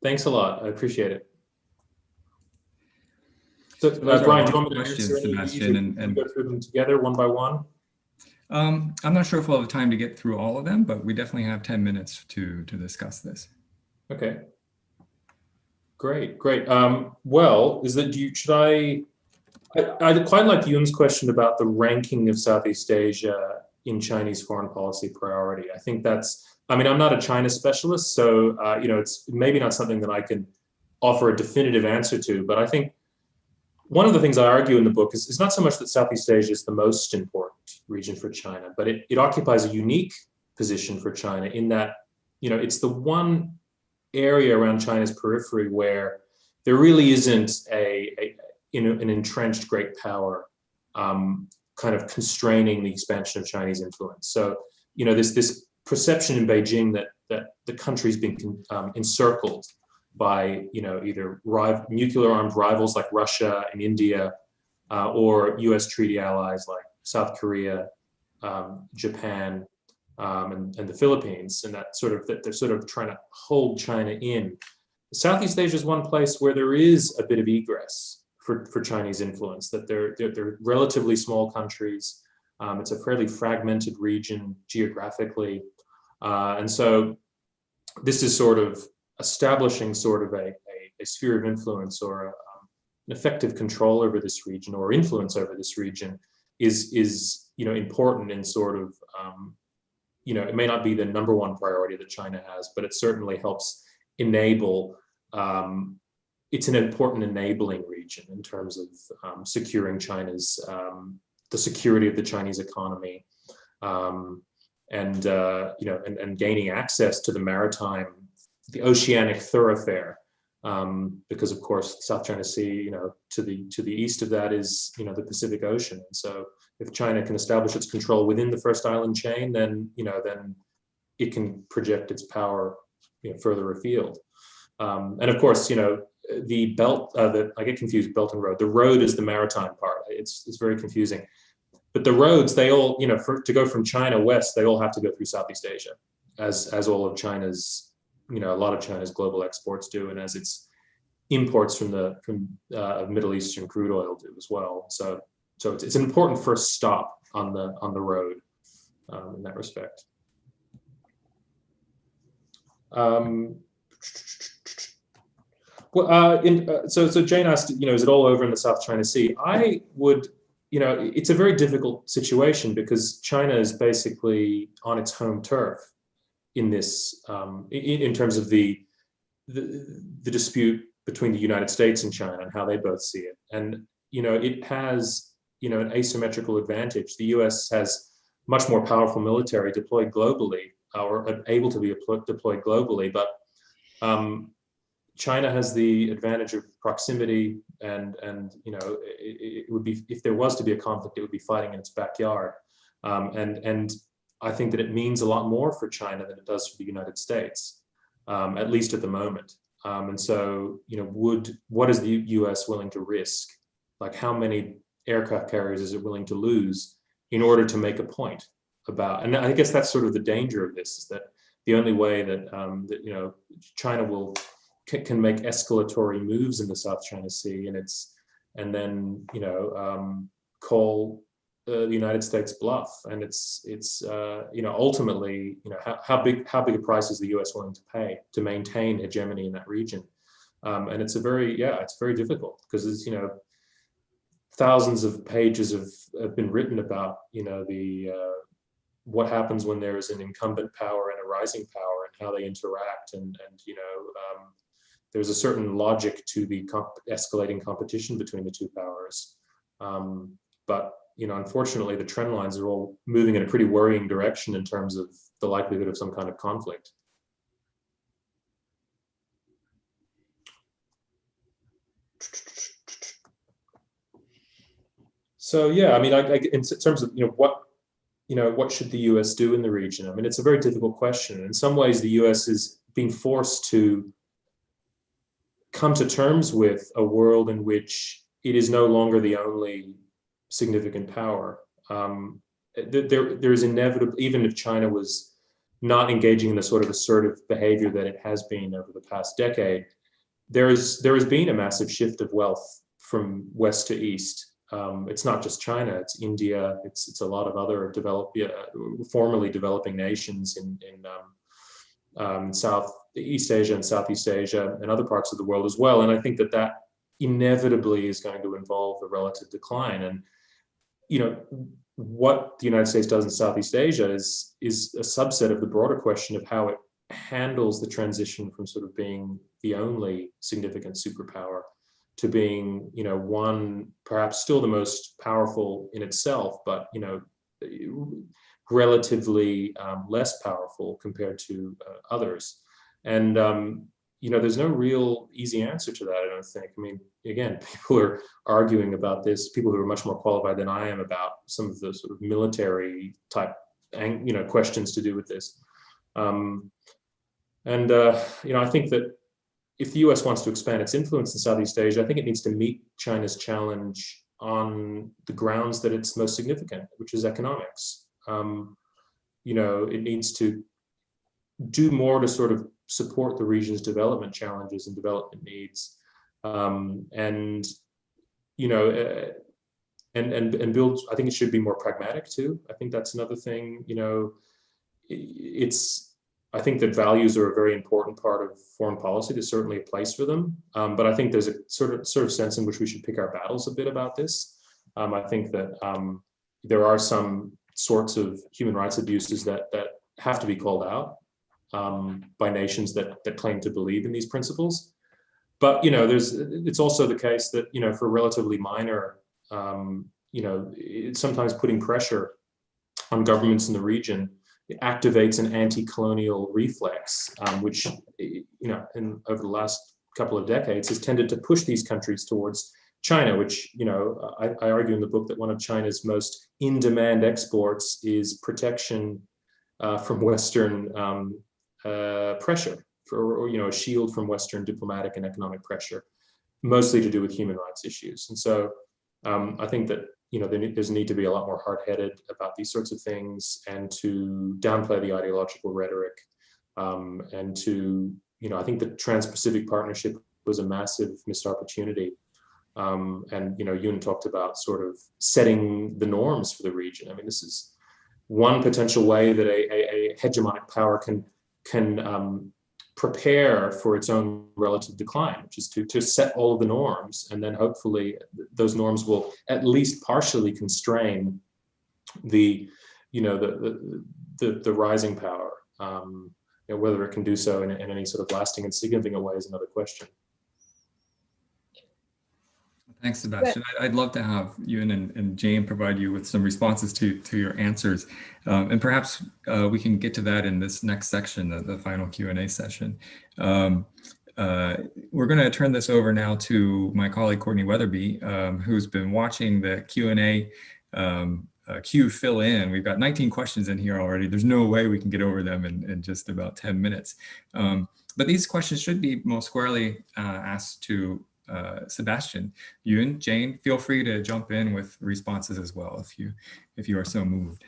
Thanks a lot. I appreciate it. So, Those are Brian, a do you lot want me to of questions, answer any? Sebastian, and go through them together one by one? I'm not sure if we'll have time to get through all of them, but we definitely have 10 minutes to discuss this. Okay. Great. Well, I'd quite like Yun's question about the ranking of Southeast Asia in Chinese foreign policy priority. I think I'm not a China specialist, so it's maybe not something that I can offer a definitive answer to, but I think one of the things I argue in the book is not so much that Southeast Asia is the most important region for China, but it occupies a unique position for China in that, it's the one area around China's periphery where there really isn't an entrenched great power kind of constraining the expansion of Chinese influence. So, this perception in Beijing that the country's been encircled by either nuclear armed rivals like Russia and India, or U.S. treaty allies like South Korea, Japan, and the Philippines, and that they're sort of trying to hold China in. Southeast Asia is one place where there is a bit of egress for Chinese influence. That they're relatively small countries. It's a fairly fragmented region geographically, and so this is sort of establishing sort of a sphere of influence or an effective control over this region or influence over this region is important in sort of it may not be the number one priority that China has, but it certainly helps enable. It's an important enabling region in terms of securing China's the security of the Chinese economy, and gaining access to the oceanic thoroughfare, because of course South China Sea, to the east of that is the Pacific Ocean. And so if China can establish its control within the first island chain, then it can project its power further afield. And of course, the belt, I get confused, Belt and Road. The road is the maritime part. It's very confusing. But the roads, they all, to go from China west, they all have to go through Southeast Asia, as all of China's, a lot of China's global exports do, and as its imports from Middle Eastern crude oil do as well. So it's an important first stop on the road in that respect. So Jane asked, is it all over in the South China Sea? I would, it's a very difficult situation because China is basically on its home turf in this, in terms of the dispute between the United States and China and how they both see it. And, it has, an asymmetrical advantage. The US has much more powerful military deployed globally, or able to be deployed globally, but China has the advantage of proximity, and it would be, if there was to be a conflict, it would be fighting in its backyard, and I think that it means a lot more for China than it does for the United States, at least at the moment. And so, what is the US willing to risk? Like, how many aircraft carriers is it willing to lose in order to make a point about? And I guess that's sort of the danger of this, is that the only way that China can make escalatory moves in the South China Sea, and then call the United States bluff, and it's ultimately how big a price is the US willing to pay to maintain hegemony in that region, and it's very difficult, because it's thousands of pages have been written about, the what happens when there is an incumbent power and a rising power and how they interact, and there's a certain logic to the escalating competition between the two powers. But unfortunately, the trend lines are all moving in a pretty worrying direction in terms of the likelihood of some kind of conflict. So yeah, I mean, in terms of what should the U.S. do in the region? I mean, it's a very difficult question. In some ways, the U.S. is being forced to come to terms with a world in which it is no longer the only significant power. There is inevitably, even if China was not engaging in the sort of assertive behavior that it has been over the past decade, there has been a massive shift of wealth from west to east. It's not just China; it's India. It's a lot of other formerly developing nations in Southeast Asia and Southeast Asia and other parts of the world as well. And I think that inevitably is going to involve a relative decline. And what the United States does in Southeast Asia is a subset of the broader question of how it handles the transition from sort of being the only significant superpower to being, one perhaps still the most powerful in itself, but relatively less powerful compared to others. And there's no real easy answer to that, I don't think. I mean, again, people are arguing about this, people who are much more qualified than I am about some of the sort of military type, questions to do with this. I think that if the US wants to expand its influence in Southeast Asia, I think it needs to meet China's challenge on the grounds that it's most significant, which is economics. It needs to do more to sort of support the region's development challenges and development needs, and build. I think it should be more pragmatic too. I think that's another thing. I think that values are a very important part of foreign policy. There's certainly a place for them, but I think there's a sort of sense in which we should pick our battles a bit about this. I think that there are some sorts of human rights abuses that have to be called out by nations that claim to believe in these principles. But it's also the case that for relatively minor, it's sometimes putting pressure on governments in the region. It activates an anti-colonial reflex, which over the last couple of decades has tended to push these countries towards China, which I argue in the book that one of China's most in-demand exports is protection from Western pressure, or a shield from Western diplomatic and economic pressure, mostly to do with human rights issues. And so I think that there's a need to be a lot more hard-headed about these sorts of things, and to downplay the ideological rhetoric, and to I think the Trans-Pacific Partnership was a massive missed opportunity. And Yoon talked about sort of setting the norms for the region. I mean, this is one potential way that a hegemonic power can prepare for its own relative decline, which is to set all of the norms, and then hopefully those norms will at least partially constrain the rising power. Whether it can do so in any sort of lasting and significant way is another question. Thanks, Sebastian. I'd love to have Yoon and Jane provide you with some responses to your answers. And perhaps we can get to that in this next section, the final Q&A session. We're going to turn this over now to my colleague, Courtney Weatherby, who's been watching the Q&A queue fill in. We've got 19 questions in here already. There's no way we can get over them in just about 10 minutes. But these questions should be most squarely asked to Sebastian. Yoon, Jane, feel free to jump in with responses as well if you are so moved.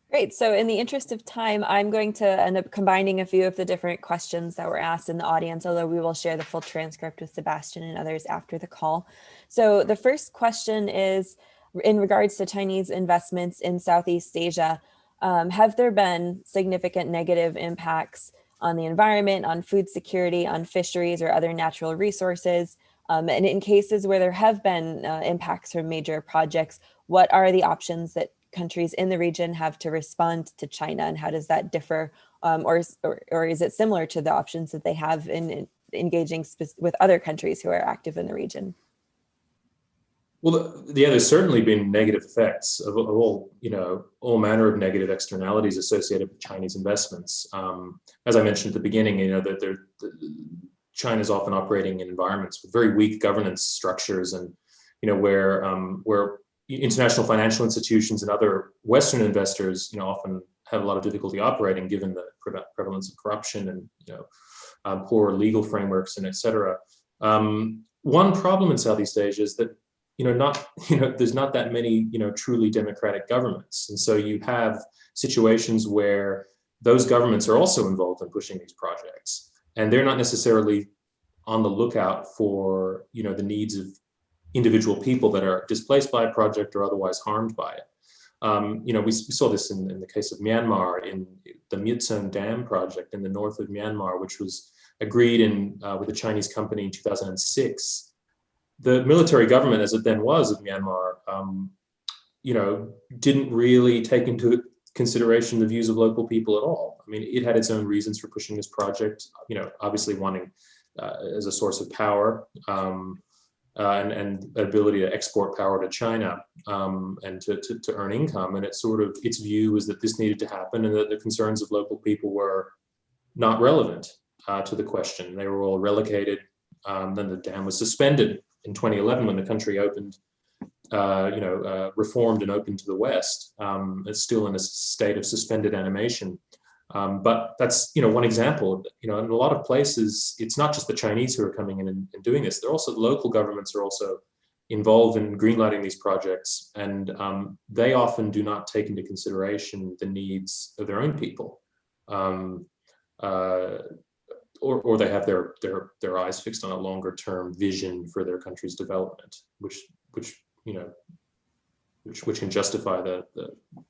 Great. So in the interest of time, I'm going to end up combining a few of the different questions that were asked in the audience, although we will share the full transcript with Sebastian and others after the call. So the first question is in regards to Chinese investments in Southeast Asia. Have there been significant negative impacts on the environment, on food security, on fisheries or other natural resources, And in cases where there have been impacts from major projects, what are the options that countries in the region have to respond to China, and how does that differ, or is it similar to the options that they have in engaging with other countries who are active in the region? Well, yeah, there's certainly been negative effects of all, all manner of negative externalities associated with Chinese investments. As I mentioned at the beginning, that China's often operating in environments with very weak governance structures, and where international financial institutions and other Western investors, often have a lot of difficulty operating given the prevalence of corruption and poor legal frameworks and et cetera. One problem in Southeast Asia is that there's not that many truly democratic governments, and so you have situations where those governments are also involved in pushing these projects, and they're not necessarily on the lookout for the needs of individual people that are displaced by a project or otherwise harmed by it. We saw this in the case of Myanmar, in the Myitsone Dam project in the north of Myanmar, which was agreed with a Chinese company in 2006. The military government, as it then was of Myanmar, didn't really take into consideration the views of local people at all. I mean, it had its own reasons for pushing this project, obviously wanting as a source of power, and ability to export power to China, and to earn income. And its view was that this needed to happen, and that the concerns of local people were not relevant to the question. They were all relegated. Then the dam was suspended in 2011 when the country opened, reformed and opened to the West. It's still in a state of suspended animation. But that's, one example. In a lot of places, it's not just the Chinese who are coming in and doing this. They're also, local governments are also involved in greenlighting these projects, and they often do not take into consideration the needs of their own people. Or they have their eyes fixed on a longer term vision for their country's development, which can justify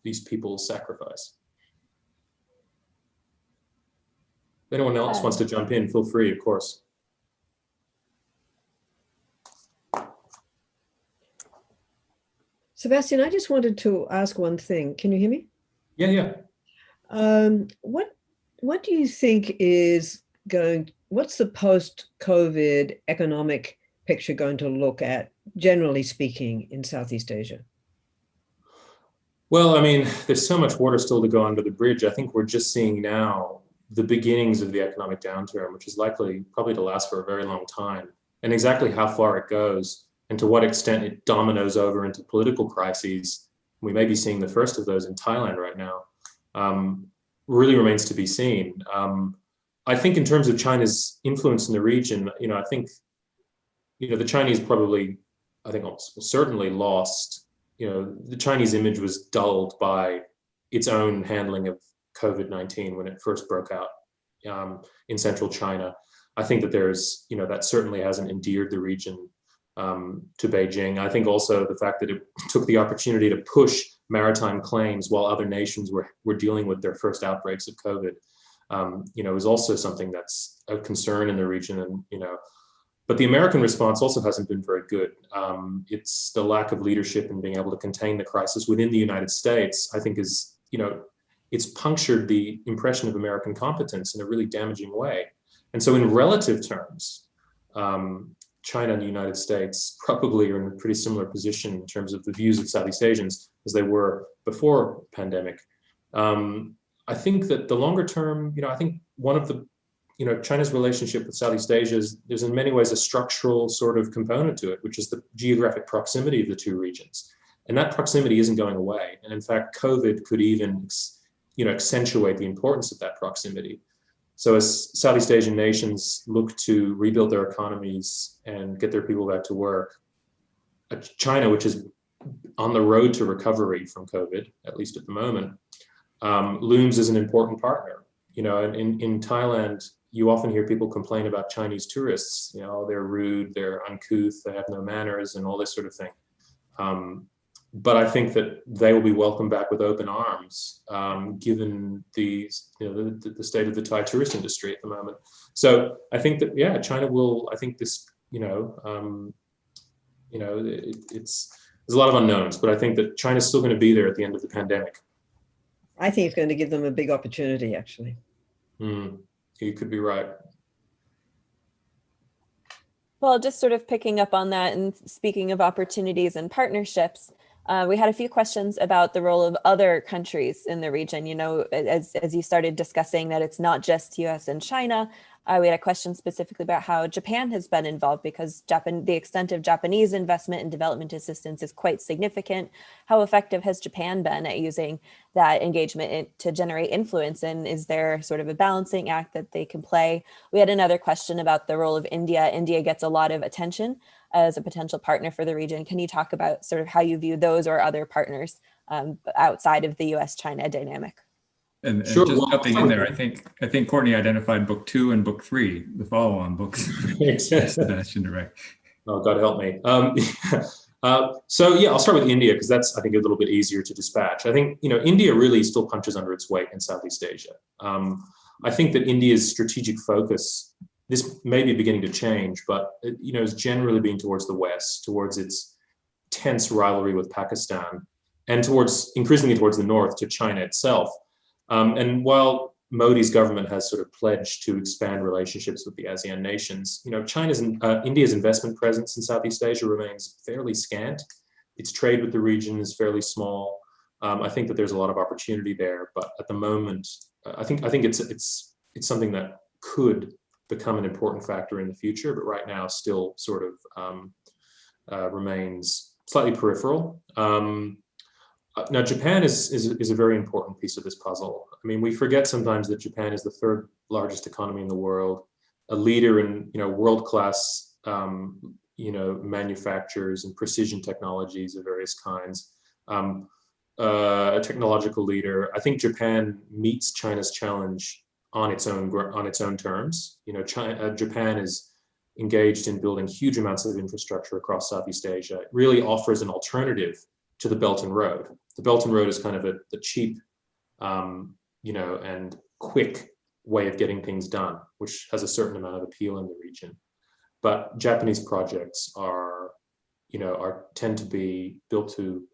these people's sacrifice. If anyone else wants to jump in, feel free, of course. Sebastian, I just wanted to ask one thing. Can you hear me? Yeah. What do you think what's the post-COVID economic picture going to look at, generally speaking, in Southeast Asia? Well, I mean, there's so much water still to go under the bridge. I think we're just seeing now the beginnings of the economic downturn, which is likely probably to last for a very long time. And exactly how far it goes and to what extent it dominoes over into political crises, we may be seeing the first of those in Thailand right now, really remains to be seen. I think in terms of China's influence in the region, I think, the Chinese probably, I think almost certainly lost, the Chinese image was dulled by its own handling of COVID-19 when it first broke out in central China. I think that there's, that certainly hasn't endeared the region to Beijing. I think also the fact that it took the opportunity to push maritime claims while other nations were dealing with their first outbreaks of COVID, is also something that's a concern in the region. And, but the American response also hasn't been very good. It's the lack of leadership and being able to contain the crisis within the United States, I think is, it's punctured the impression of American competence in a really damaging way. And so in relative terms, China and the United States probably are in a pretty similar position in terms of the views of Southeast Asians as they were before pandemic. I think that the longer term, I think one of the, China's relationship with Southeast Asia there's in many ways a structural sort of component to it, which is the geographic proximity of the two regions. And that proximity isn't going away. And in fact, COVID could even, accentuate the importance of that proximity. So as Southeast Asian nations look to rebuild their economies and get their people back to work, China, which is on the road to recovery from COVID, at least at the moment, looms as an important partner. In Thailand, you often hear people complain about Chinese tourists. They're rude, they're uncouth, they have no manners, and all this sort of thing. But I think that they will be welcomed back with open arms, given the state of the Thai tourist industry at the moment. So I think that, China will, I think this there's a lot of unknowns, but I think that China's still going to be there at the end of the pandemic. I think it's going to give them a big opportunity, actually. You could be right. Well, just sort of picking up on that and speaking of opportunities and partnerships, we had a few questions about the role of other countries in the region. You know, as you started discussing that it's not just US and China, we had a question specifically about how Japan has been involved, because the extent of Japanese investment and development assistance is quite significant. How effective has Japan been at using that engagement to generate influence? And is there sort of a balancing act that they can play? We had another question about the role of India. India gets a lot of attention as a potential partner for the region. Can you talk about sort of how you view those or other partners outside of the US-China dynamic? And Sure. just jumping in there, I think Courtney identified book 2 and book 3, the follow-on books. Sebastian, right? Oh, God help me. So yeah, I'll start with India, because that's, I think, a little bit easier to dispatch. I think, India really still punches under its weight in Southeast Asia. I think that India's strategic focus, this may be beginning to change, but is generally being towards the West, towards its tense rivalry with Pakistan, and increasingly towards the North, to China itself. And while Modi's government has sort of pledged to expand relationships with the ASEAN nations, India's investment presence in Southeast Asia remains fairly scant. Its trade with the region is fairly small. I think that there's a lot of opportunity there, but at the moment, I think it's something that could become an important factor in the future, but right now still sort of remains slightly peripheral. Now, Japan is a very important piece of this puzzle. I mean, we forget sometimes that Japan is the 3rd largest economy in the world, a leader in world-class manufacturers and precision technologies of various kinds, a technological leader. I think Japan meets China's challenge on its own terms. Japan is engaged in building huge amounts of infrastructure across Southeast Asia. It really offers an alternative to the Belt and Road. The Belt and Road is kind of the cheap, and quick way of getting things done, which has a certain amount of appeal in the region. But Japanese projects tend to be built to,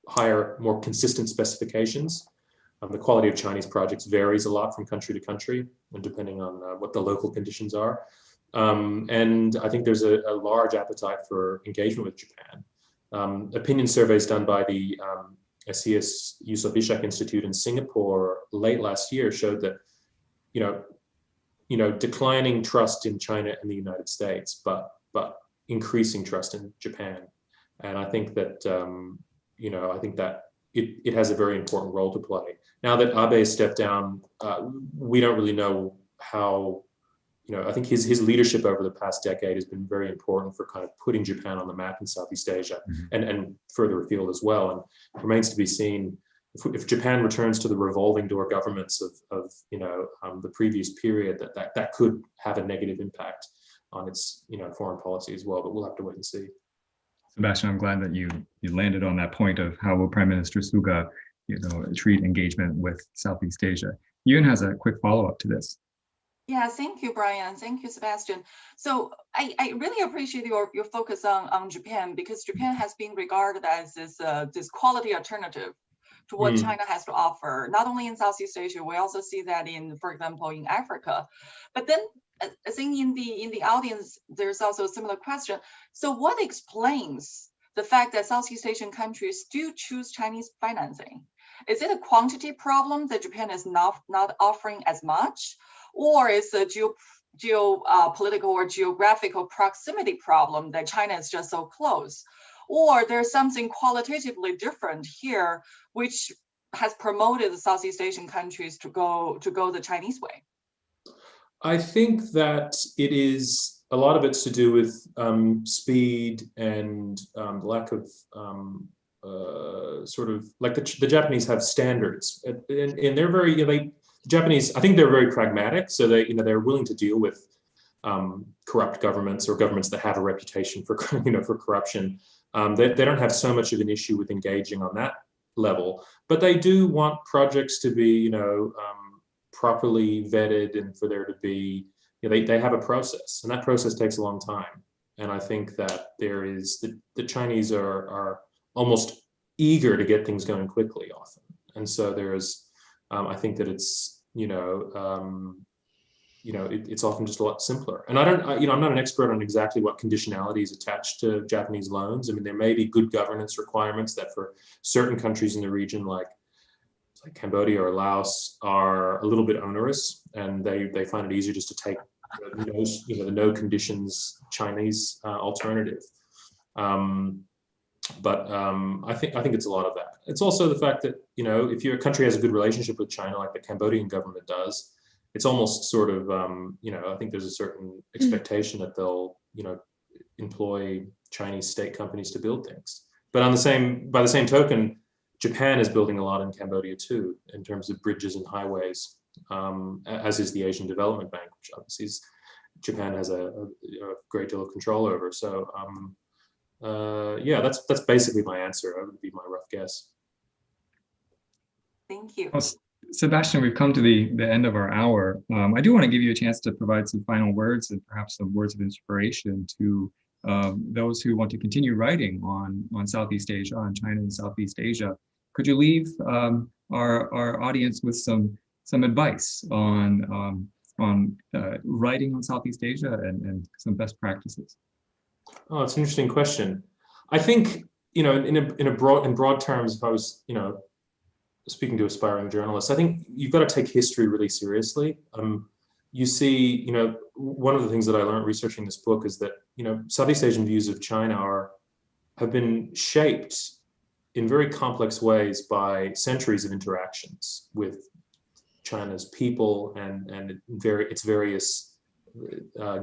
higher, more consistent specifications. The quality of Chinese projects varies a lot from country to country, and depending on what the local conditions are. And I think there's a large appetite for engagement with Japan. Opinion surveys done by the SES Yusof Ishak Institute in Singapore late last year showed that, declining trust in China and the United States, but increasing trust in Japan. And I think that, it has a very important role to play. Now that Abe stepped down, we don't really know how. I think his leadership over the past decade has been very important for kind of putting Japan on the map in Southeast Asia, and further afield as well. And it remains to be seen if Japan returns to the revolving door governments of the previous period, that could have a negative impact on its foreign policy as well. But we'll have to wait and see. Sebastian, I'm glad that you landed on that point of how will Prime Minister Suga treat engagement with Southeast Asia. Yoon has a quick follow-up to this. Yeah, thank you, Brian. Thank you, Sebastian. So I really appreciate your focus on Japan, because Japan has been regarded as this quality alternative to what China has to offer, not only in Southeast Asia, we also see that for example, in Africa. But then I think in the audience, there's also a similar question. So what explains the fact that Southeast Asian countries do choose Chinese financing? Is it a quantity problem that Japan is not offering as much? Or is a geopolitical or geographical proximity problem that China is just so close? Or there's something qualitatively different here, which has promoted the Southeast Asian countries to go the Chinese way? I think that a lot of it's to do with speed and lack of sort of like the Japanese have standards, and they're very, Japanese, I think they're very pragmatic, so they're willing to deal with corrupt governments or governments that have a reputation for for corruption. They don't have so much of an issue with engaging on that level, but they do want projects to be properly vetted and for there to be they have a process, and that process takes a long time. And I think that there is the Chinese are almost eager to get things going quickly often, and so there's I think that it's it's often just a lot simpler. And I'm not an expert on exactly what conditionality is attached to Japanese loans. I mean, there may be good governance requirements that for certain countries in the region, like Cambodia or Laos, are a little bit onerous, and they find it easier just to take the no conditions Chinese alternative. But I think it's a lot of that. It's also the fact that if your country has a good relationship with China, like the Cambodian government does, it's almost sort of I think there's a certain expectation that they'll employ Chinese state companies to build things. But by the same token, Japan is building a lot in Cambodia too, in terms of bridges and highways, as is the Asian Development Bank, which obviously Japan has a great deal of control over. So yeah, that's basically my answer. That would be my rough guess. Thank you. Well, Sebastian, we've come to the end of our hour. I do want to give you a chance to provide some final words and perhaps some words of inspiration to those who want to continue writing on Southeast Asia, on China and Southeast Asia. Could you leave our audience with some advice on writing on Southeast Asia and some best practices? Oh, it's an interesting question. I think in broad terms, if I was speaking to aspiring journalists, I think you've got to take history really seriously. You see, one of the things that I learned researching this book is that Southeast Asian views of China have been shaped in very complex ways by centuries of interactions with China's people and its various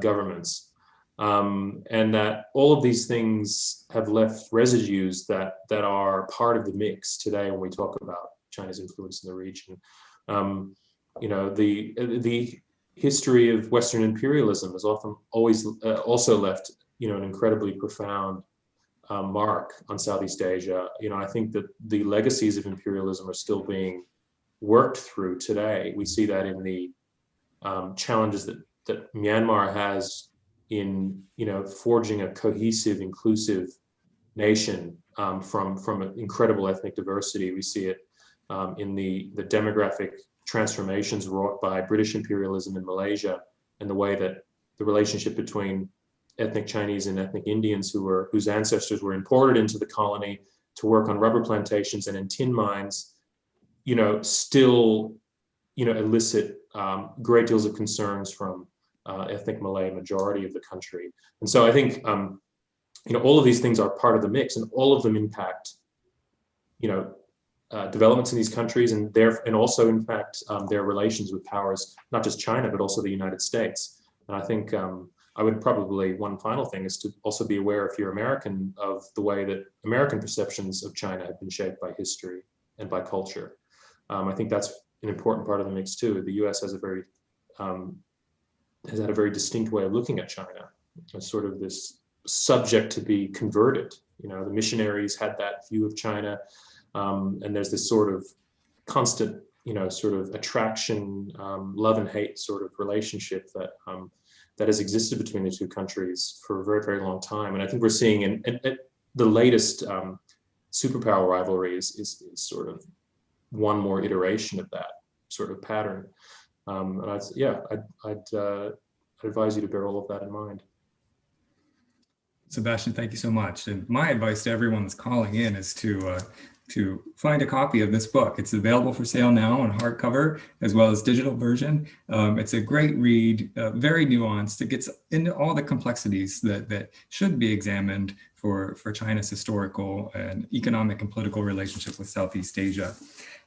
governments, and that all of these things have left residues that are part of the mix today when we talk about China's influence in the region. The history of Western imperialism has always also left an incredibly profound mark on Southeast Asia. I think that the legacies of imperialism are still being worked through today. We see that in the challenges that Myanmar has in forging a cohesive, inclusive nation from an incredible ethnic diversity. We see it in the demographic transformations wrought by British imperialism in Malaysia, and the way that the relationship between ethnic Chinese and ethnic Indians whose ancestors were imported into the colony to work on rubber plantations and in tin mines, still elicit great deals of concerns from ethnic Malay majority of the country. And so I think all of these things are part of the mix, and all of them impact developments in these countries, and also impact their relations with powers, not just China, but also the United States. And I think I would probably, one final thing is to also be aware, if you're American, of the way that American perceptions of China have been shaped by history and by culture. I think that's an important part of the mix too. The US has had a very distinct way of looking at China as sort of this subject to be converted. The missionaries had that view of China. And there's this sort of constant, sort of attraction, love and hate sort of relationship that has existed between the two countries for a very, very long time. And I think we're seeing in the latest superpower rivalry is sort of one more iteration of that sort of pattern. And I'd advise you to bear all of that in mind. Sebastian, thank you so much. And my advice to everyone that's calling in is to find a copy of this book. It's available for sale now on hardcover as well as digital version. It's a great read, very nuanced. It gets into all the complexities that should be examined for China's historical and economic and political relationship with Southeast Asia.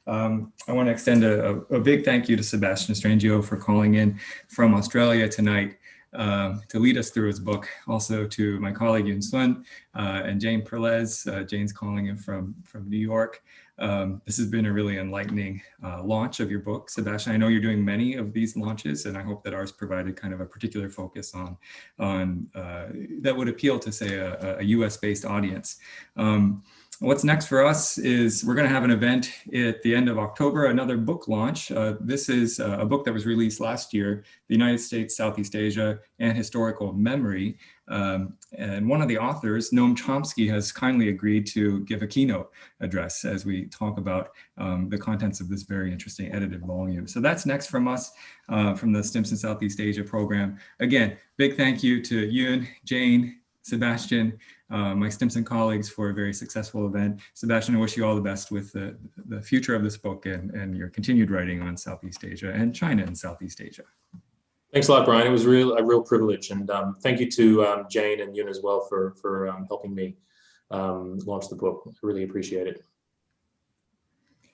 I want to extend a big thank you to Sebastian Strangio for calling in from Australia tonight to lead us through his book. Also to my colleague Yun Sun and Jane Perlez. Jane's calling in from New York. This has been a really enlightening launch of your book, Sebastian. I know you're doing many of these launches, and I hope that ours provided kind of a particular focus on that would appeal to, say, a US-based audience. what's next for us is we're going to have an event at the end of October, another book launch. This is a book that was released last year, The United States, Southeast Asia, and Historical Memory. And one of the authors, Noam Chomsky, has kindly agreed to give a keynote address as we talk about the contents of this very interesting edited volume. So that's next from us, from the Stimson Southeast Asia program. Again, big thank you to Yun, Jane, Sebastian, my Stimson colleagues, for a very successful event. Sebastian, I wish you all the best with the future of this book and your continued writing on Southeast Asia and China and Southeast Asia. Thanks a lot, Brian. It was a real privilege. And thank you to Jane and Yun as well for helping me launch the book. I really appreciate it.